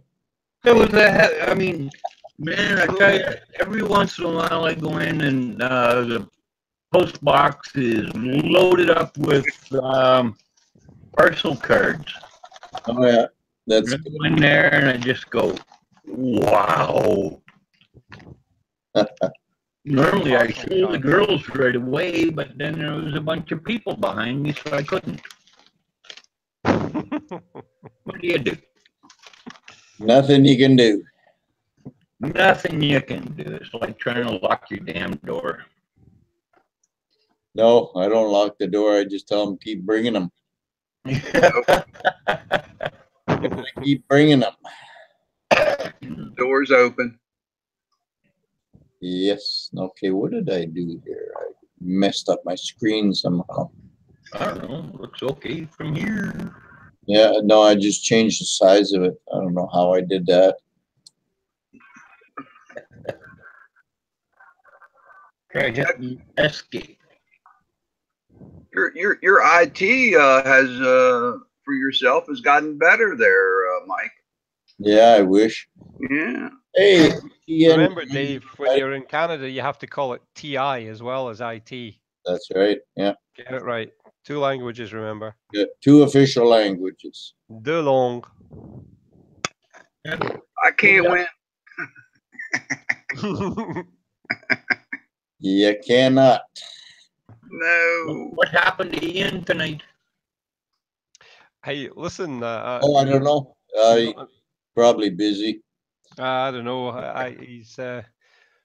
It was I mean, man, I tell you, every once in a while I go in and the post box is loaded up with parcel cards. Oh, yeah. That's I go in there and I just go, wow. Normally I show the girls right away, but then there was a bunch of people behind me, so I couldn't. What do you do? Nothing you can do. Nothing you can do. It's like trying to lock your damn door. No, I don't lock the door. I just tell them keep bringing them. Keep bringing them. Doors open. Yes. Okay. What did I do here? I messed up my screen somehow. I don't know. Looks okay from here. Yeah. No, I just changed the size of it. I don't know how I did that. Try hitting escape. Your IT has for yourself has gotten better there, Mike. Yeah, I wish. Yeah. Hey, Remember, Dave, when you're in Canada, you have to call it TI as well as IT. That's right. Yeah. Get it right. 2 languages, remember. Got 2 official languages. De langue. I can't win. You cannot. No. What happened to Ian tonight? Hey, listen. Oh, I don't know. Probably busy. I don't know. He's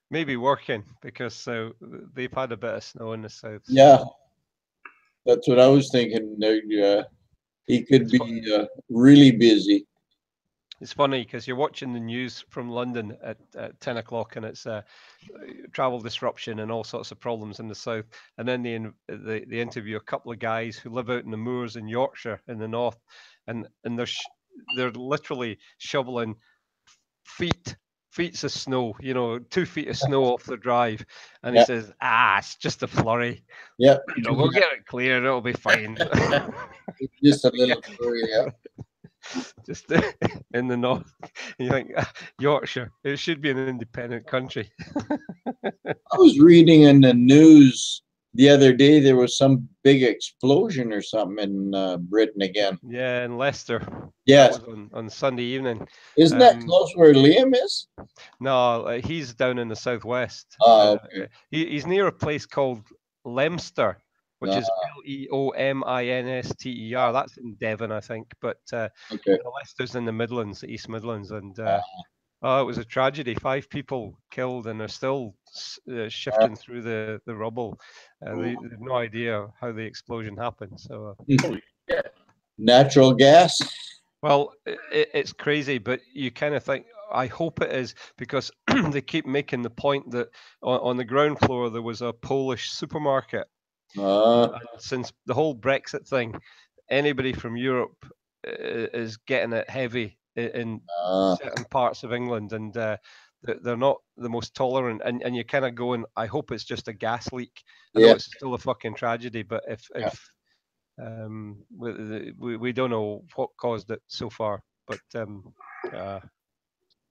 maybe working because they've had a bit of snow in the south. Yeah. That's what I was thinking. He could be really busy. It's funny because you're watching the news from London at 10 o'clock and it's travel disruption and all sorts of problems in the south. And then they interview a couple of guys who live out in the moors in Yorkshire in the north, and they're literally shoveling feet of snow, 2 feet of snow off the drive. And he says, it's just a flurry. Yeah. We'll get it clear. It'll be fine. Just a little flurry. Yeah. Just in the north. You think Yorkshire, it should be an independent country. I was reading in the news the other day there was some big explosion or something in Britain again. Yeah, in Leicester. Yes. On Sunday evening. Isn't that close where Liam is? No, he's down in the southwest. Oh, okay. He's near a place called Leominster, which is Leominster. That's in Devon, I think. But Leicester's in the Midlands, the East Midlands, and it was a tragedy. 5 people killed, and they're still shifting through the rubble. They have no idea how the explosion happened. So, natural gas. Well, it's crazy, but you kind of think, I hope it is, because they keep making the point that on the ground floor there was a Polish supermarket. Since the whole Brexit thing, anybody from Europe is getting it heavy in certain parts of England, and they're not the most tolerant. And you're kind of going, I hope it's just a gas leak. I know it's still a fucking tragedy, but if we don't know what caused it so far, but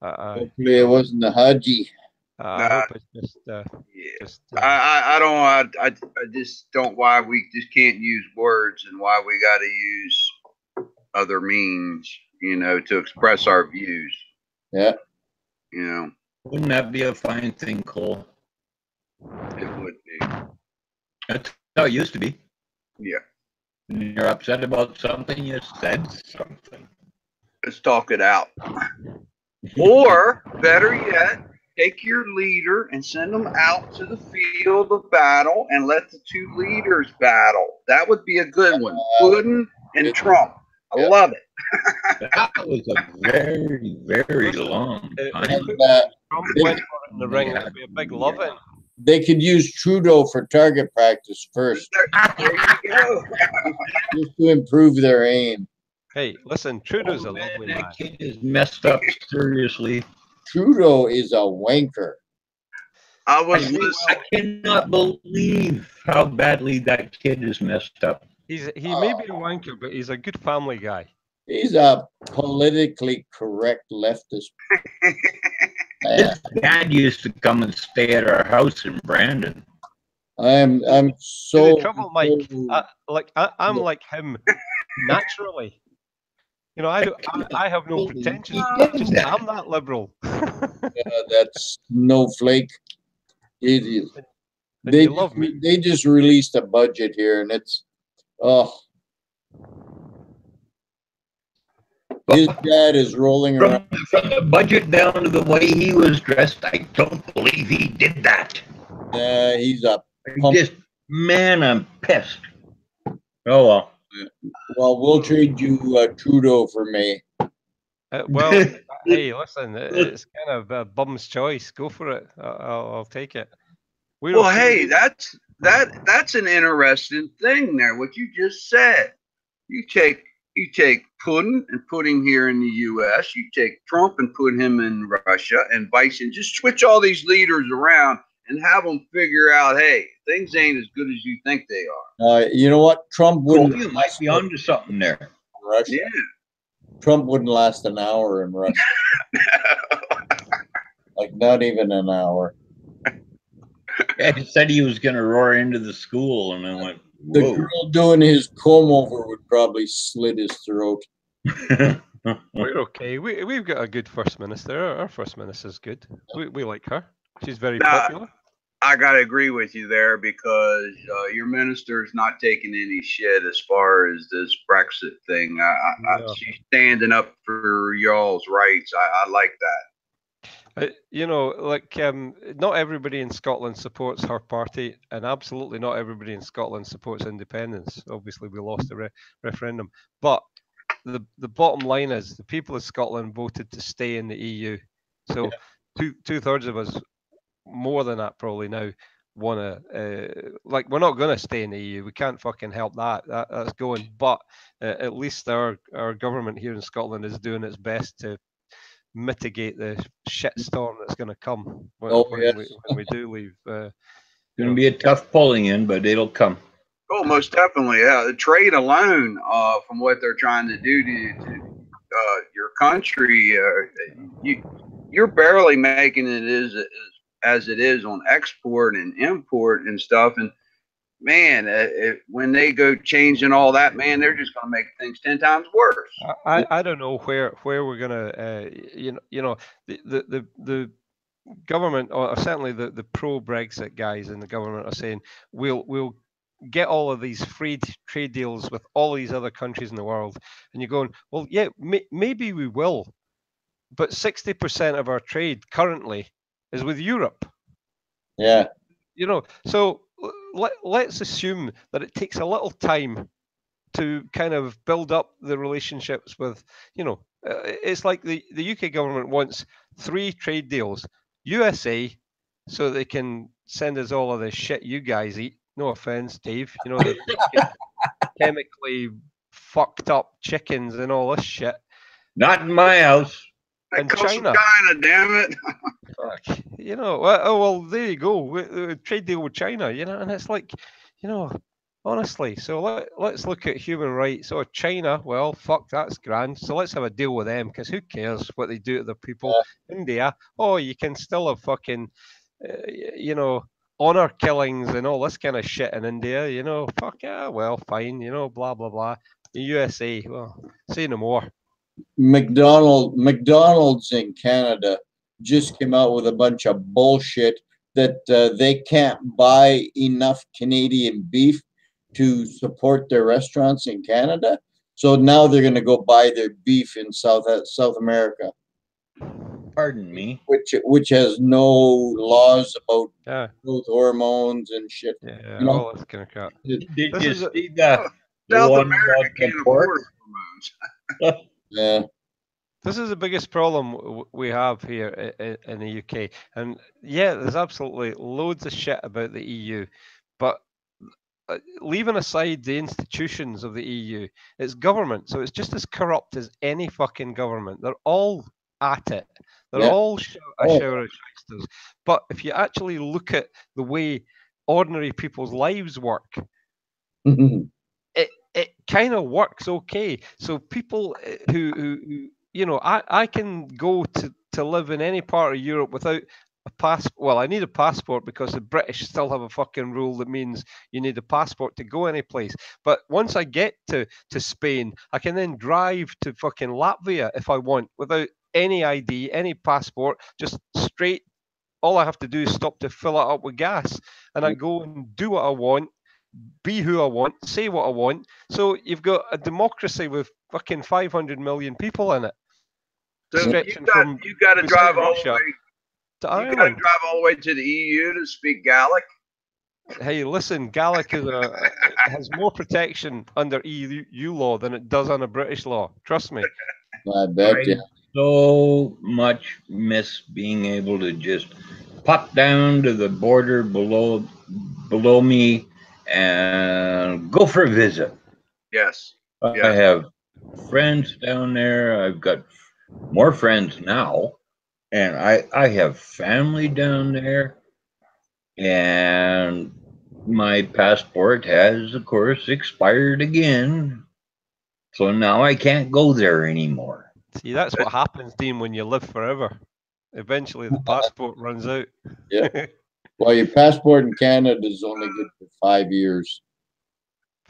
hopefully it wasn't the Haji. I hope it's just. I just don't. Why we just can't use words, and why we got to use other means, to express our views. Yeah. Wouldn't that be a fine thing, Cole? It would be. That's how it used to be. Yeah. When you're upset about something, you said something. Let's talk it out. Or, better yet, take your leader and send them out to the field of battle and let the 2 leaders battle. That would be a good one. Putin and Trump. I love it. That was a very, very long time. Trump went in the ring. It'd be a big love-in. They could use Trudeau for target practice first. There you go. Just to improve their aim. Hey, listen, Trudeau's a lovely man. That kid is messed up seriously. Trudeau is a wanker. I cannot believe how badly that kid is messed up. He may be a wanker, but he's a good family guy. He's a politically correct leftist. His dad used to come and stay at our house in Brandon. I'm so the trouble, Mike. I'm like him naturally. I have no pretensions. I'm that liberal. That snowflake. They love me. They just released a budget here, and it's His dad is rolling around. From the budget down to the way he was dressed, I don't believe he did that. He's up. Man, I'm pissed. Oh well. Well, we'll trade you Trudeau for May. Well, hey, listen, it's kind of a bum's choice. Go for it. I'll take it. Well, hey, that's an interesting thing there. What you just said. You take Putin and put him here in the U.S. You take Trump and put him in Russia, and vice, and just switch all these leaders around and have them figure out, hey, things ain't as good as you think they are. You know what? Trump wouldn't. You might be onto something there. Russia. Yeah. Trump wouldn't last an hour in Russia. Like not even an hour. He said he was going to roar into the school, and I went, the whoa. girl doing his comb over would probably slit his throat. We're okay. We've got a good first minister. Our first minister's good. We like her. She's very popular. I gotta agree with you there because your minister's not taking any shit as far as this Brexit thing. She's standing up for y'all's rights. I like that. You know, like not everybody in Scotland supports her party, and absolutely not everybody in Scotland supports independence. Obviously, we lost the referendum, but the bottom line is the people of Scotland voted to stay in the EU. So two-thirds of us, more than that probably now, want to like we're not going to stay in the EU. We can't fucking help that. That's going. But at least our government here in Scotland is doing its best to mitigate the shitstorm that's going to come when we do leave. Going to be a tough pulling in, but it'll come. Oh, most definitely. Yeah, the trade alone, from what they're trying to do to your country, you're barely making it as it is on export and import and stuff. And man, when they go changing all that, man, they're just going to make things 10 times worse. I don't know where we're gonna the government, or certainly the pro Brexit guys in the government, are saying we'll get all of these free trade deals with all these other countries in the world, and you're going, well, yeah, maybe we will, but 60% of our trade currently is with Europe. Yeah. You know, so let's assume that it takes a little time to kind of build up the relationships with, it's like the UK government wants 3 trade deals. USA, so they can send us all of the shit you guys eat. No offense, Dave. You know, the chemically fucked up chickens and all this shit. Not in my house. And China, damn it. Fuck. You know, well, there you go. Trade deal with China, and it's like, honestly. So let's look at human rights. Or China, well, fuck, that's grand. So let's have a deal with them, because who cares what they do to their people? India, you can still have fucking, honor killings and all this kind of shit in India. Fuck yeah, well, fine. Blah blah blah. The USA, well, say no more. McDonald's in Canada just came out with a bunch of bullshit that they can't buy enough Canadian beef to support their restaurants in Canada. So now they're going to go buy their beef in South America. Pardon me. Which has no laws about growth hormones and shit. Yeah, all that's kind of crap. Did you see the South one America about the can't pork? afford hormones. Yeah. This is the biggest problem we have here in the UK. And yeah, there's absolutely loads of shit about the EU. But leaving aside the institutions of the EU, it's government. So it's just as corrupt as any fucking government. They're all at it. They're all a shower of shysters. But if you actually look at the way ordinary people's lives work, it kind of works okay. So people who I can go to live in any part of Europe without a passport. Well, I need a passport because the British still have a fucking rule that means you need a passport to go any place. But once I get to Spain, I can then drive to fucking Latvia if I want without any ID, any passport, just straight. All I have to do is stop to fill it up with gas, and I go and do what I want be who I want, say what I want. So you've got a democracy with fucking 500 million people in it, So stretching from you got to beside drive all the Russia way. to You got to Ireland. drive all the way to the EU to speak Gaelic. Hey, listen, Gaelic has more protection under EU law than it does under British law. Trust me. I bet you. So much miss being able to just pop down to the border below me and go for a visit. Yes. I have friends down there. I've got more friends now, and I have family down there, and my passport has, of course, expired again, so now I can't go there anymore. See, that's what happens, Dean, when you live forever. Eventually, the passport runs out. Yeah. Well, your passport in Canada is only good for 5 years.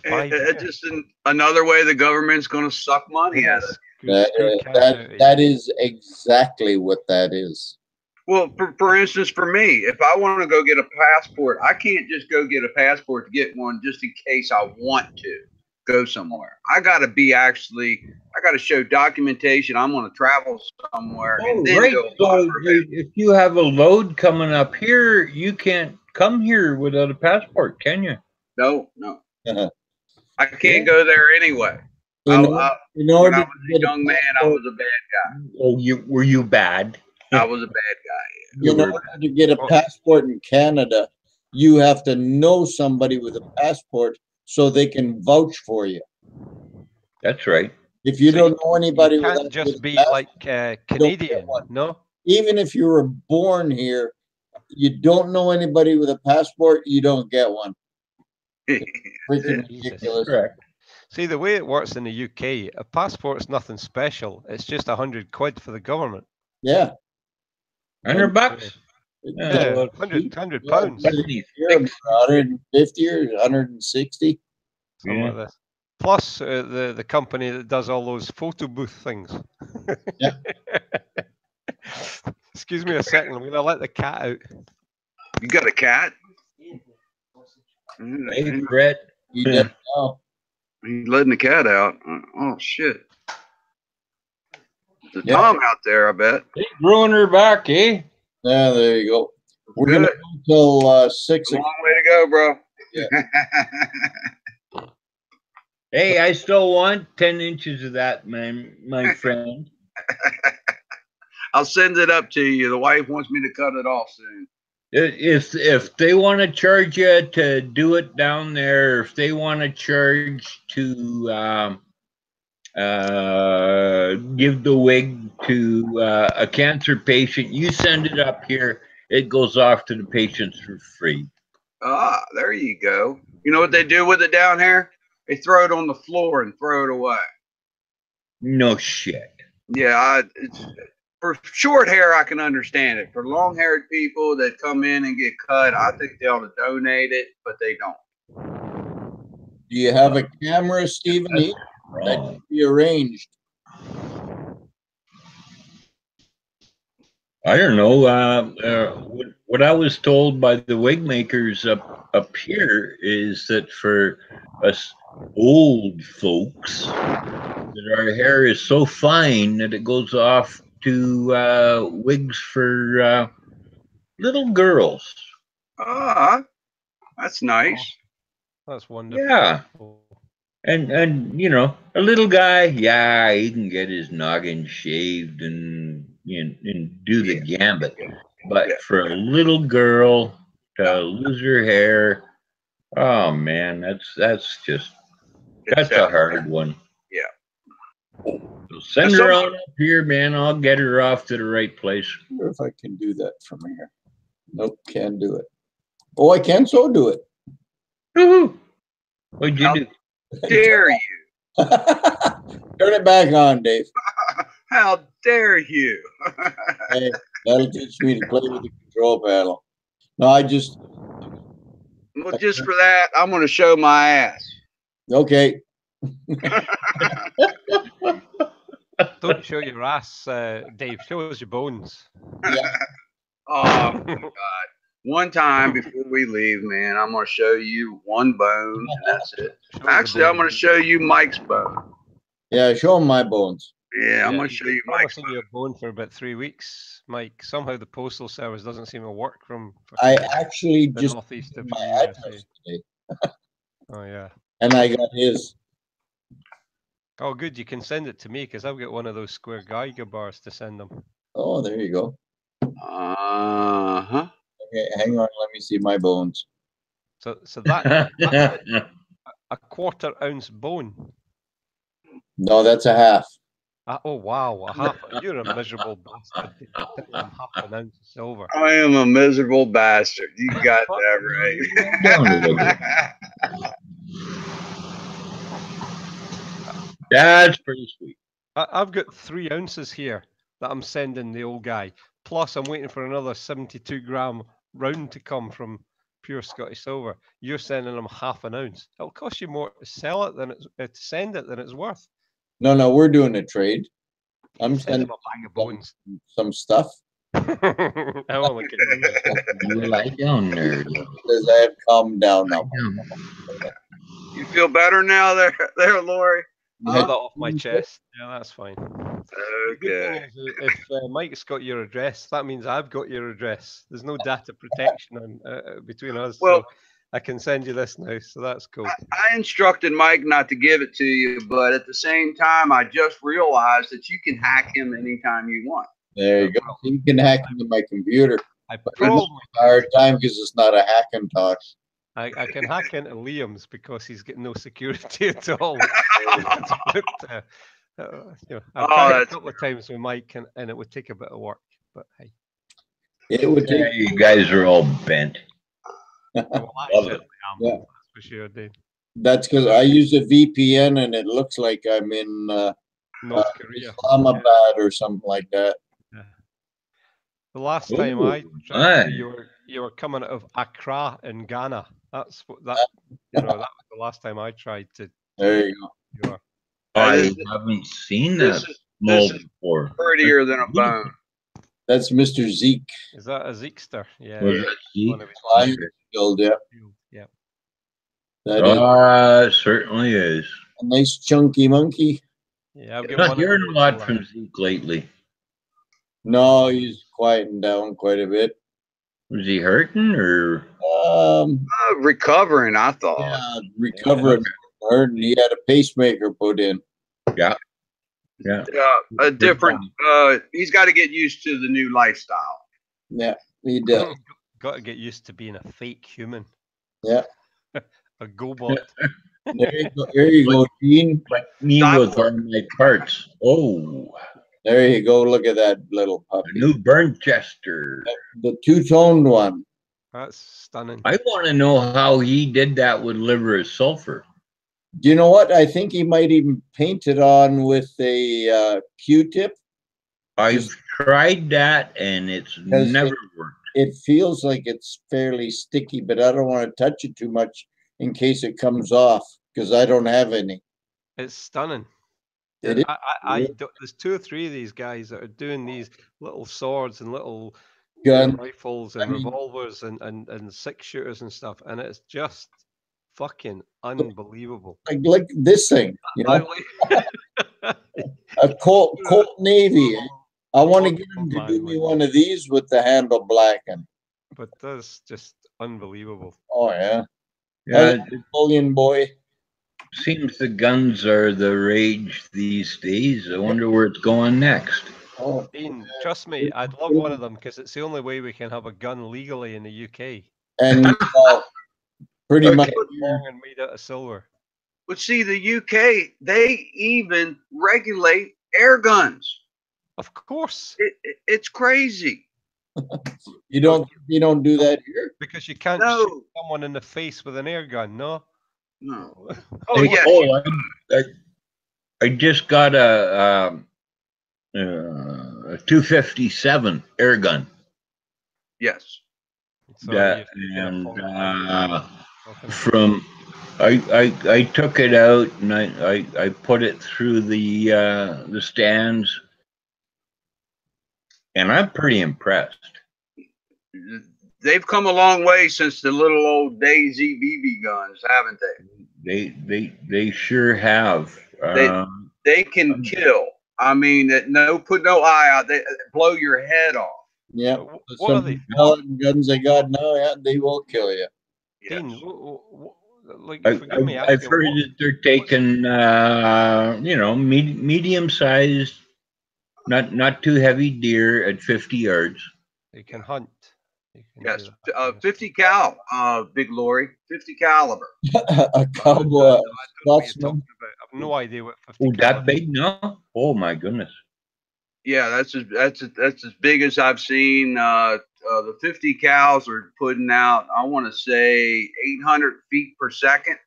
It's just another way the government's going to suck money out of it. That is exactly what that is. Well, for instance, for me, if I want to go get a passport, I can't just go get a passport to get one just in case I want to go somewhere. I got to show documentation. I'm going to travel somewhere. And then Right. go So if you have a load coming up here, you can't come here without a passport, can you? No. I can't go there anyway. In when I order was to a get young man, I was a bad guy. Oh, were you bad? I was a bad guy. In order to get a passport in Canada, you have to know somebody with a passport so they can vouch for you. That's right. If you don't know anybody, you can't just be like Canadian, no? Even if you were born here, you don't know anybody with a passport, you don't get one. Freaking ridiculous. Correct. See, the way it works in the UK, a passport's nothing special. It's just 100 quid for the government. Yeah. $100? Yeah, 100 pounds. 150 or 160. Something like this. Plus the company that does all those photo booth things. Yeah. Excuse me a second. I'm going to let the cat out. You got a cat? Hey, Brett. You never know. He's letting the cat out. Oh, shit. There's a Tom out there, I bet. He's growing her back, eh? Yeah, there you go. We're going to go until 6 o'clock. Long way to go, bro. Yeah. Hey, I still want 10 inches of that, my friend. I'll send it up to you. The wife wants me to cut it off soon. If they want to charge you to do it down there, if they want to charge to give the wig to a cancer patient, you send it up here. It goes off to the patients for free. Ah, there you go. You know what they do with it down here? They throw it on the floor and throw it away. No shit. Yeah, for short hair, I can understand it. For long-haired people that come in and get cut, I think they ought to donate it, but they don't. Do you have a camera, Stephen? That can be arranged. I don't know. What I was told by the wig makers up here is that for us old folks, that our hair is so fine that it goes off to wigs for little girls. Ah, that's nice. That's wonderful. Yeah. And you know, a little guy, yeah, he can get his noggin shaved and do the gambit. But for a little girl to lose her hair, oh man, that's a hard one. Yeah. So send her on up here, man. I'll get her off to the right place. I wonder if I can do that from here. Nope, can't do it. Oh, I can so do it. Woohoo! What'd you do? Dare you? Turn it back on, Dave. How dare you? Hey, that'll teach me to play with the control panel. No, I just. Well, just for that, I'm going to show my ass. Okay. Don't show your ass, Dave. Show us your bones. Yeah. Oh, my God. one time before we leave, man. I'm gonna show you one bone, and that's it. Show us the Actually, I'm bone. gonna show you Mike's bone. Yeah, show him my bones. Yeah, I'm Yeah, gonna you've show been you Mike's promising you a bone for about 3 weeks, Mike. Somehow the postal service doesn't seem to work for I some reason. actually The just northeast did of my the USA. address today, Oh yeah. and I got his. Oh good, you can send it to me because I've got one of those square Geiger bars to send them. Oh, there you go. Uh-huh. Okay, hang on. Let me see my bones. So that's a 1/4 ounce bone. No, that's a half. Oh wow, a half. You're a miserable bastard. Tell them half an ounce of silver. I am a miserable bastard. You got that right. That's pretty sweet. I've got 3 ounces here that I'm sending the old guy. Plus, I'm waiting for another 72-gram round to come from Pure Scottish Silver. You're sending him half an ounce. It'll cost you more to sell it than to send it than it's worth. No, we're doing a trade. I'm Send him sending a bag of bones. some stuff I only can do that. You lie down there. because I have calmed down now. You feel better now, there, Lori? Get that off my chest. Yeah, that's fine. The good thing Okay. is, if Mike's got your address, that means I've got your address. There's no data protection between us. Well, so I can send you this now, so that's cool. I instructed Mike not to give it to you, but at the same time, I just realized that you can hack him anytime you want. There you go. You can hack into my computer. I But it's probably a hard time because it's not a Hackintosh. I can hack into Liam's because he's got no security at all. But, I've Oh, tried a that's couple of times with Mike, and it would take a bit of work. But hey, It would Yeah, take. you guys are all bent. well, I Love certainly am. Yeah. That's for sure, Dave. That's because I use a VPN and it looks like I'm in North Korea. Islamabad or something like that. The last time Ooh, I tried, nice. you were coming out of Accra in Ghana. That's what that that was the last time I tried to. There you go. You were. I haven't seen this that is mold this is before. prettier than a bone. That's Mr. Zeke. Is that a Zeekster? Yeah. Was it Zeke? One of his Lion Shield, yeah. Yeah. That is It certainly is. a nice chunky monkey. Yeah, I've got Not one of hearing a those, lot from Zeke lately. No, he's quieting down quite a bit. Was he hurting or? Recovering, I thought. Yeah, recovering. Hurting. He had a pacemaker put in. Yeah. A different. He's got to get used to the new lifestyle. Yeah, he did. Got to get used to being a fake human. Yeah. A GoBot. There you go, Gene. Like me with all my parts. Oh, There you go. Look at that little a puppy. new Burnchester. The two-toned one. That's stunning. I want to know how he did that with liver of sulfur. Do you know what? I think he might even paint it on with a Q-tip. I've tried that and it's Because never worked. It feels like it's fairly sticky, but I don't want to touch it too much in case it comes off because I don't have any. It's stunning. It is. There's 2 or 3 of these guys that are doing these little swords and little Gun. rifles and I mean- revolvers and 6-shooters and stuff, and it's just fucking unbelievable. Like this thing, you know, a Colt Navy. I want to get him to do me one of these with the handle blackened. But that's just unbelievable. Oh yeah, Yeah, bullion boy. seems the guns are the rage these days. I wonder where it's going next. Oh, Dean, trust me, I'd love one of them because it's the only way we can have a gun legally in the UK. and pretty much. Long and made out of silver. But see, the UK, they even regulate air guns. Of course, It's crazy. You don't do that here. because you can't No. shoot someone in the face with an air gun. No. No. Oh Hey, yeah. I just got a 257 air gun. Yes. So That, you've taken a and phone. from I took it out and I put it through the stands, and I'm pretty impressed. they've come a long way since the little old Daisy BB guns, haven't they? They sure have. They can kill. I mean, put no eye out. They blow your head off. Yeah. What are they for? Pellet guns they got now, yeah, they will kill you. Dean, Yes. like, I've forgive me I've asking, heard that they're taking, medium-sized, not too heavy deer at 50 yards. they can hunt. They can Yes. do that kind of 50 stuff. cal, Big Lorry, 50 caliber. A cowboy, I don't know what you're Scotsman. talking about. I have no idea what 50 Oh, caliber that big now? Oh my goodness. Yeah, that's as big as I've seen. The 50 cals are putting out, I want to say, 800 feet per second,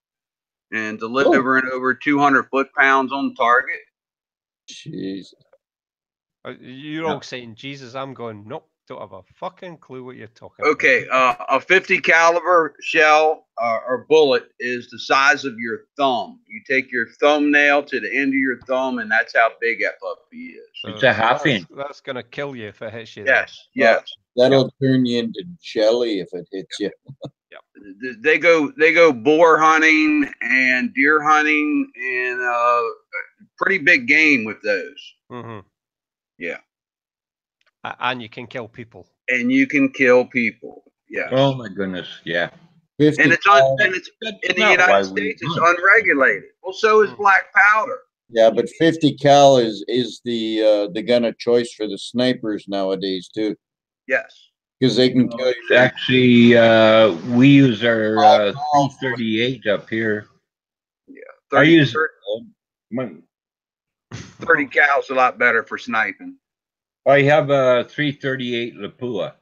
and delivering over 200 foot-pounds on target. Jeez. You're all saying, Jesus, I'm going, nope, don't have a fucking clue what you're talking Okay, about. a 50 caliber shell or bullet is the size of your thumb. You take your thumbnail to the end of your thumb, and that's how big that puppy is. It's a half inch. That's going to kill you if it hits you. Yes, yes. That'll turn you into jelly if it hits you. They go boar hunting and deer hunting and pretty big game with those. Mm-hmm. Yeah. And you can kill people. And you can kill people. Yes. Oh my goodness, yeah. 50 And it's in the United States, it's unregulated. Well, so is black powder. Yeah, but 50 cal is the gun of choice for the snipers nowadays too, Yes. because they can kill you. Actually, we use our 338 up here. Yeah. I use 30 cal's a lot better for sniping. I have a 338 Lapua.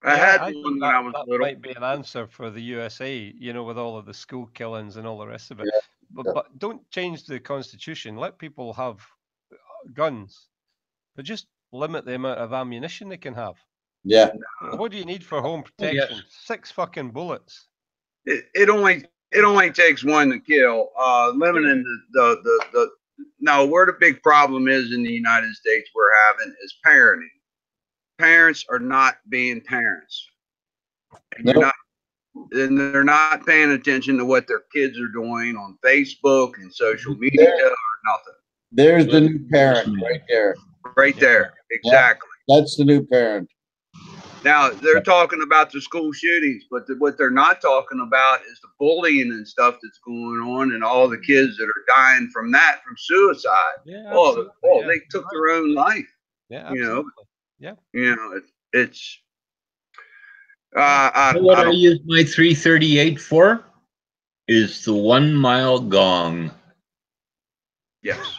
I had I one when that, I was that little. might be an answer for the USA, with all of the school killings and all the rest of it. Yeah. But don't change the Constitution. Let people have guns, but just limit the amount of ammunition they can have. Yeah. What do you need for home protection? Yes. 6 fucking bullets. It only takes one to kill. Limiting the no, where the big problem is in the United States we're having is parenting. Parents are not being parents. And they're not paying attention to what their kids are doing on Facebook and social media or nothing. There's the new parent right there. Right there. Exactly. That's the new parent. Now, they're talking about the school shootings, but what they're not talking about is the bullying and stuff that's going on and all the kids that are dying from suicide. Yeah, they took their own life. Yeah, absolutely. It's What I use my 338 for is the 1 mile gong. Yes.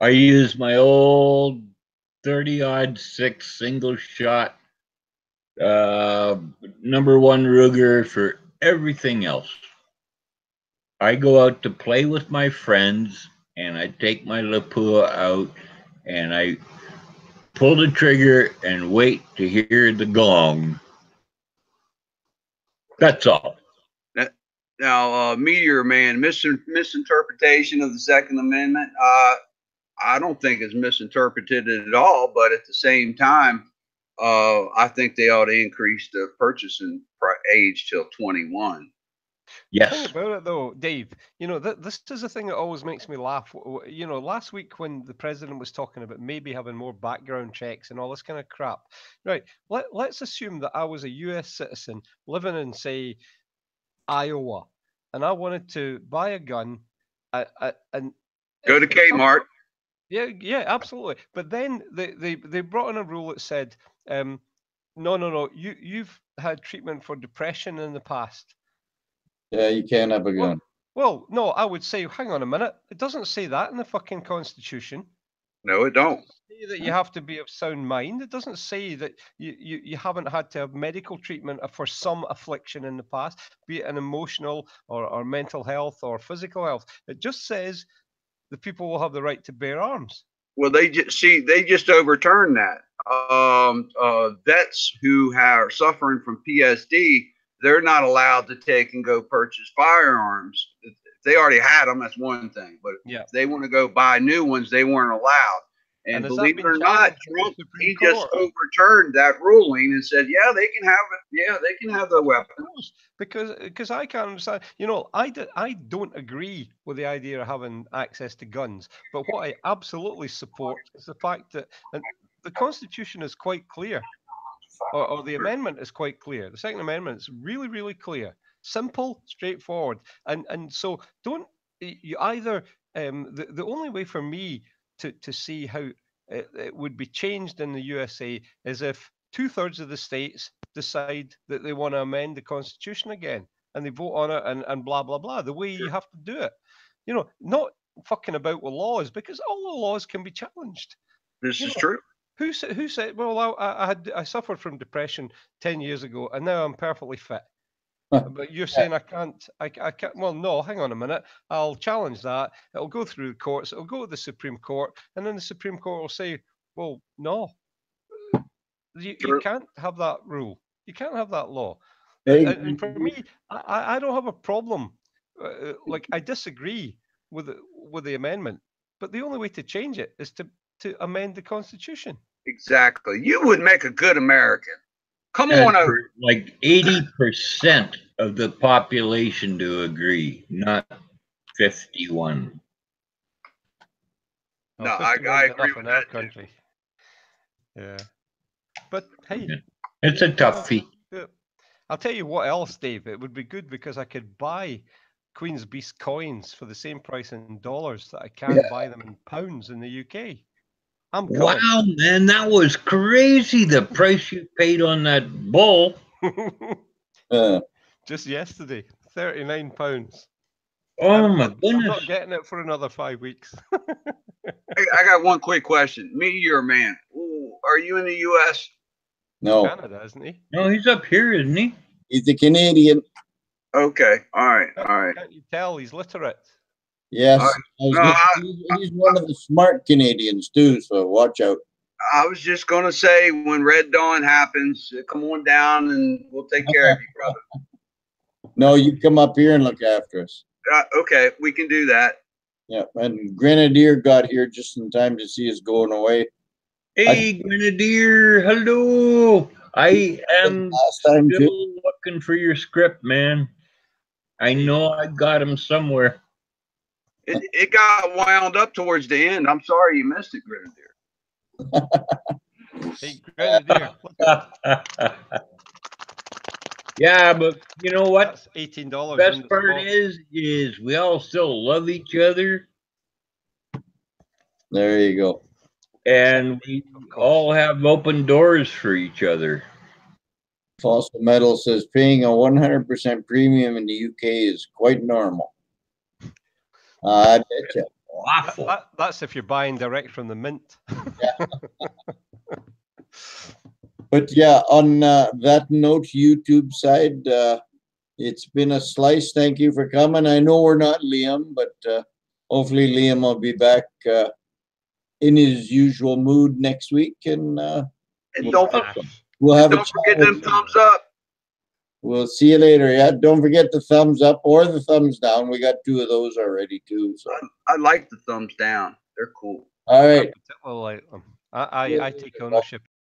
I use my old 30-06 single shot number 1 Ruger for everything else. I go out to play with my friends and I take my Lapua out and I pull the trigger and wait to hear the gong. That's all. Now, Meteor Man, misinterpretation of the Second Amendment. I don't think it's misinterpreted at all, but at the same time, I think they ought to increase the purchasing age till 21. Yes. The thing about it, though, Dave, this is a thing that always makes me laugh. Last week when the president was talking about maybe having more background checks and all this kind of crap, right? Let's assume that I was a U.S. citizen living in, say, Iowa, and I wanted to buy a gun, and go to Kmart. Yeah, absolutely. But then they brought in a rule that said, no, you've had treatment for depression in the past. Yeah, you can't have a gun. Well, no, I would say, hang on a minute. It doesn't say that in the fucking Constitution. No, it don't. It doesn't say that you have to be of sound mind. It doesn't say that you haven't had to have medical treatment for some affliction in the past, be it an emotional or mental health or physical health. It just says the people will have the right to bear arms. Well, they just overturned that. Vets who are suffering from PSD, they're not allowed to take and go purchase firearms. If they already had them, that's one thing. But if they want to go buy new ones, they weren't allowed. And has that believe it been or not, challenged by the Trump, Supreme he just Court? overturned that ruling and said, yeah, they can have it. Yeah, they can have the weapon. Of course, because I can't understand. I don't agree with the idea of having access to guns, but what I absolutely support is the fact that the Constitution is quite clear, or the amendment is quite clear. The Second Amendment is really, really clear, simple, straightforward, and so don't you either. The only way for me to see how it would be changed in the USA is if 2/3 of the states decide that they want to amend the Constitution again and they vote on it and blah blah blah. The way you have to do it, not fucking about with laws, because all the laws can be challenged. This You is know, true. Who said? Well, I suffered from depression 10 years ago, and now I'm perfectly fit. But you're saying I can't. I can't. Well, no. Hang on a minute. I'll challenge that. It'll go through the courts. It'll go to the Supreme Court, and then the Supreme Court will say, "Well, no, you True. can't have that rule. You can't have that law." Hey, And for me, I don't have a problem. Like I disagree with the amendment, but the only way to change it is to amend the Constitution. Exactly. You would make a good American. Come And on over. for like 80% of the population to agree, not 51. No, Well, I 51 's agree enough with in our that, too. country. Yeah, but hey, It's a toughie. I'll tell you what else, Dave. It would be good because I could buy Queen's Beast coins for the same price in dollars that I can buy them in pounds in the UK. I'm coming. Wow, man, that was crazy. The price you paid on that bull. Just yesterday, £39. Oh my I'm not goodness. getting it for another 5 weeks. I got one quick question. Me, you're a man. Ooh, are you in the U.S.? no, Canada, isn't he? No, he's up here, isn't he? he's a Canadian. Okay. All right. All right. Can't you tell he's literate? Yes, All right. I was No, gonna- he's one of the smart Canadians too. So watch out. I was just going to say when Red Dawn happens, come on down and we'll take care of you, brother. No, you come up here and look after us. Okay. We can do that. Yeah, and Grenadier got here just in time to see us going away Hey, Grenadier, hello. I am last time too. still looking for your script, man. I know I got him somewhere. It got wound up towards the end. I'm sorry you missed it, Grenadier. Hey, Grenadier, look, Yeah, but you know what? that's $18. Best part is we all still love each other, There you go. and we all have open doors for each other. Fossil Metal says paying a 100% premium in the UK is quite normal. I bet you. Awful. That's if you're buying direct from the mint. But yeah, on that note, YouTube side, it's been a slice. Thank you for coming. I know we're not Liam, but hopefully Liam will be back in his usual mood next week, and And don't we'll have a don't forget chat them with- thumbs up. We'll see you later. Yeah, don't forget the thumbs up or the thumbs down. We got 2 of those already too. So I like the thumbs down. They're cool. all right. I take ownership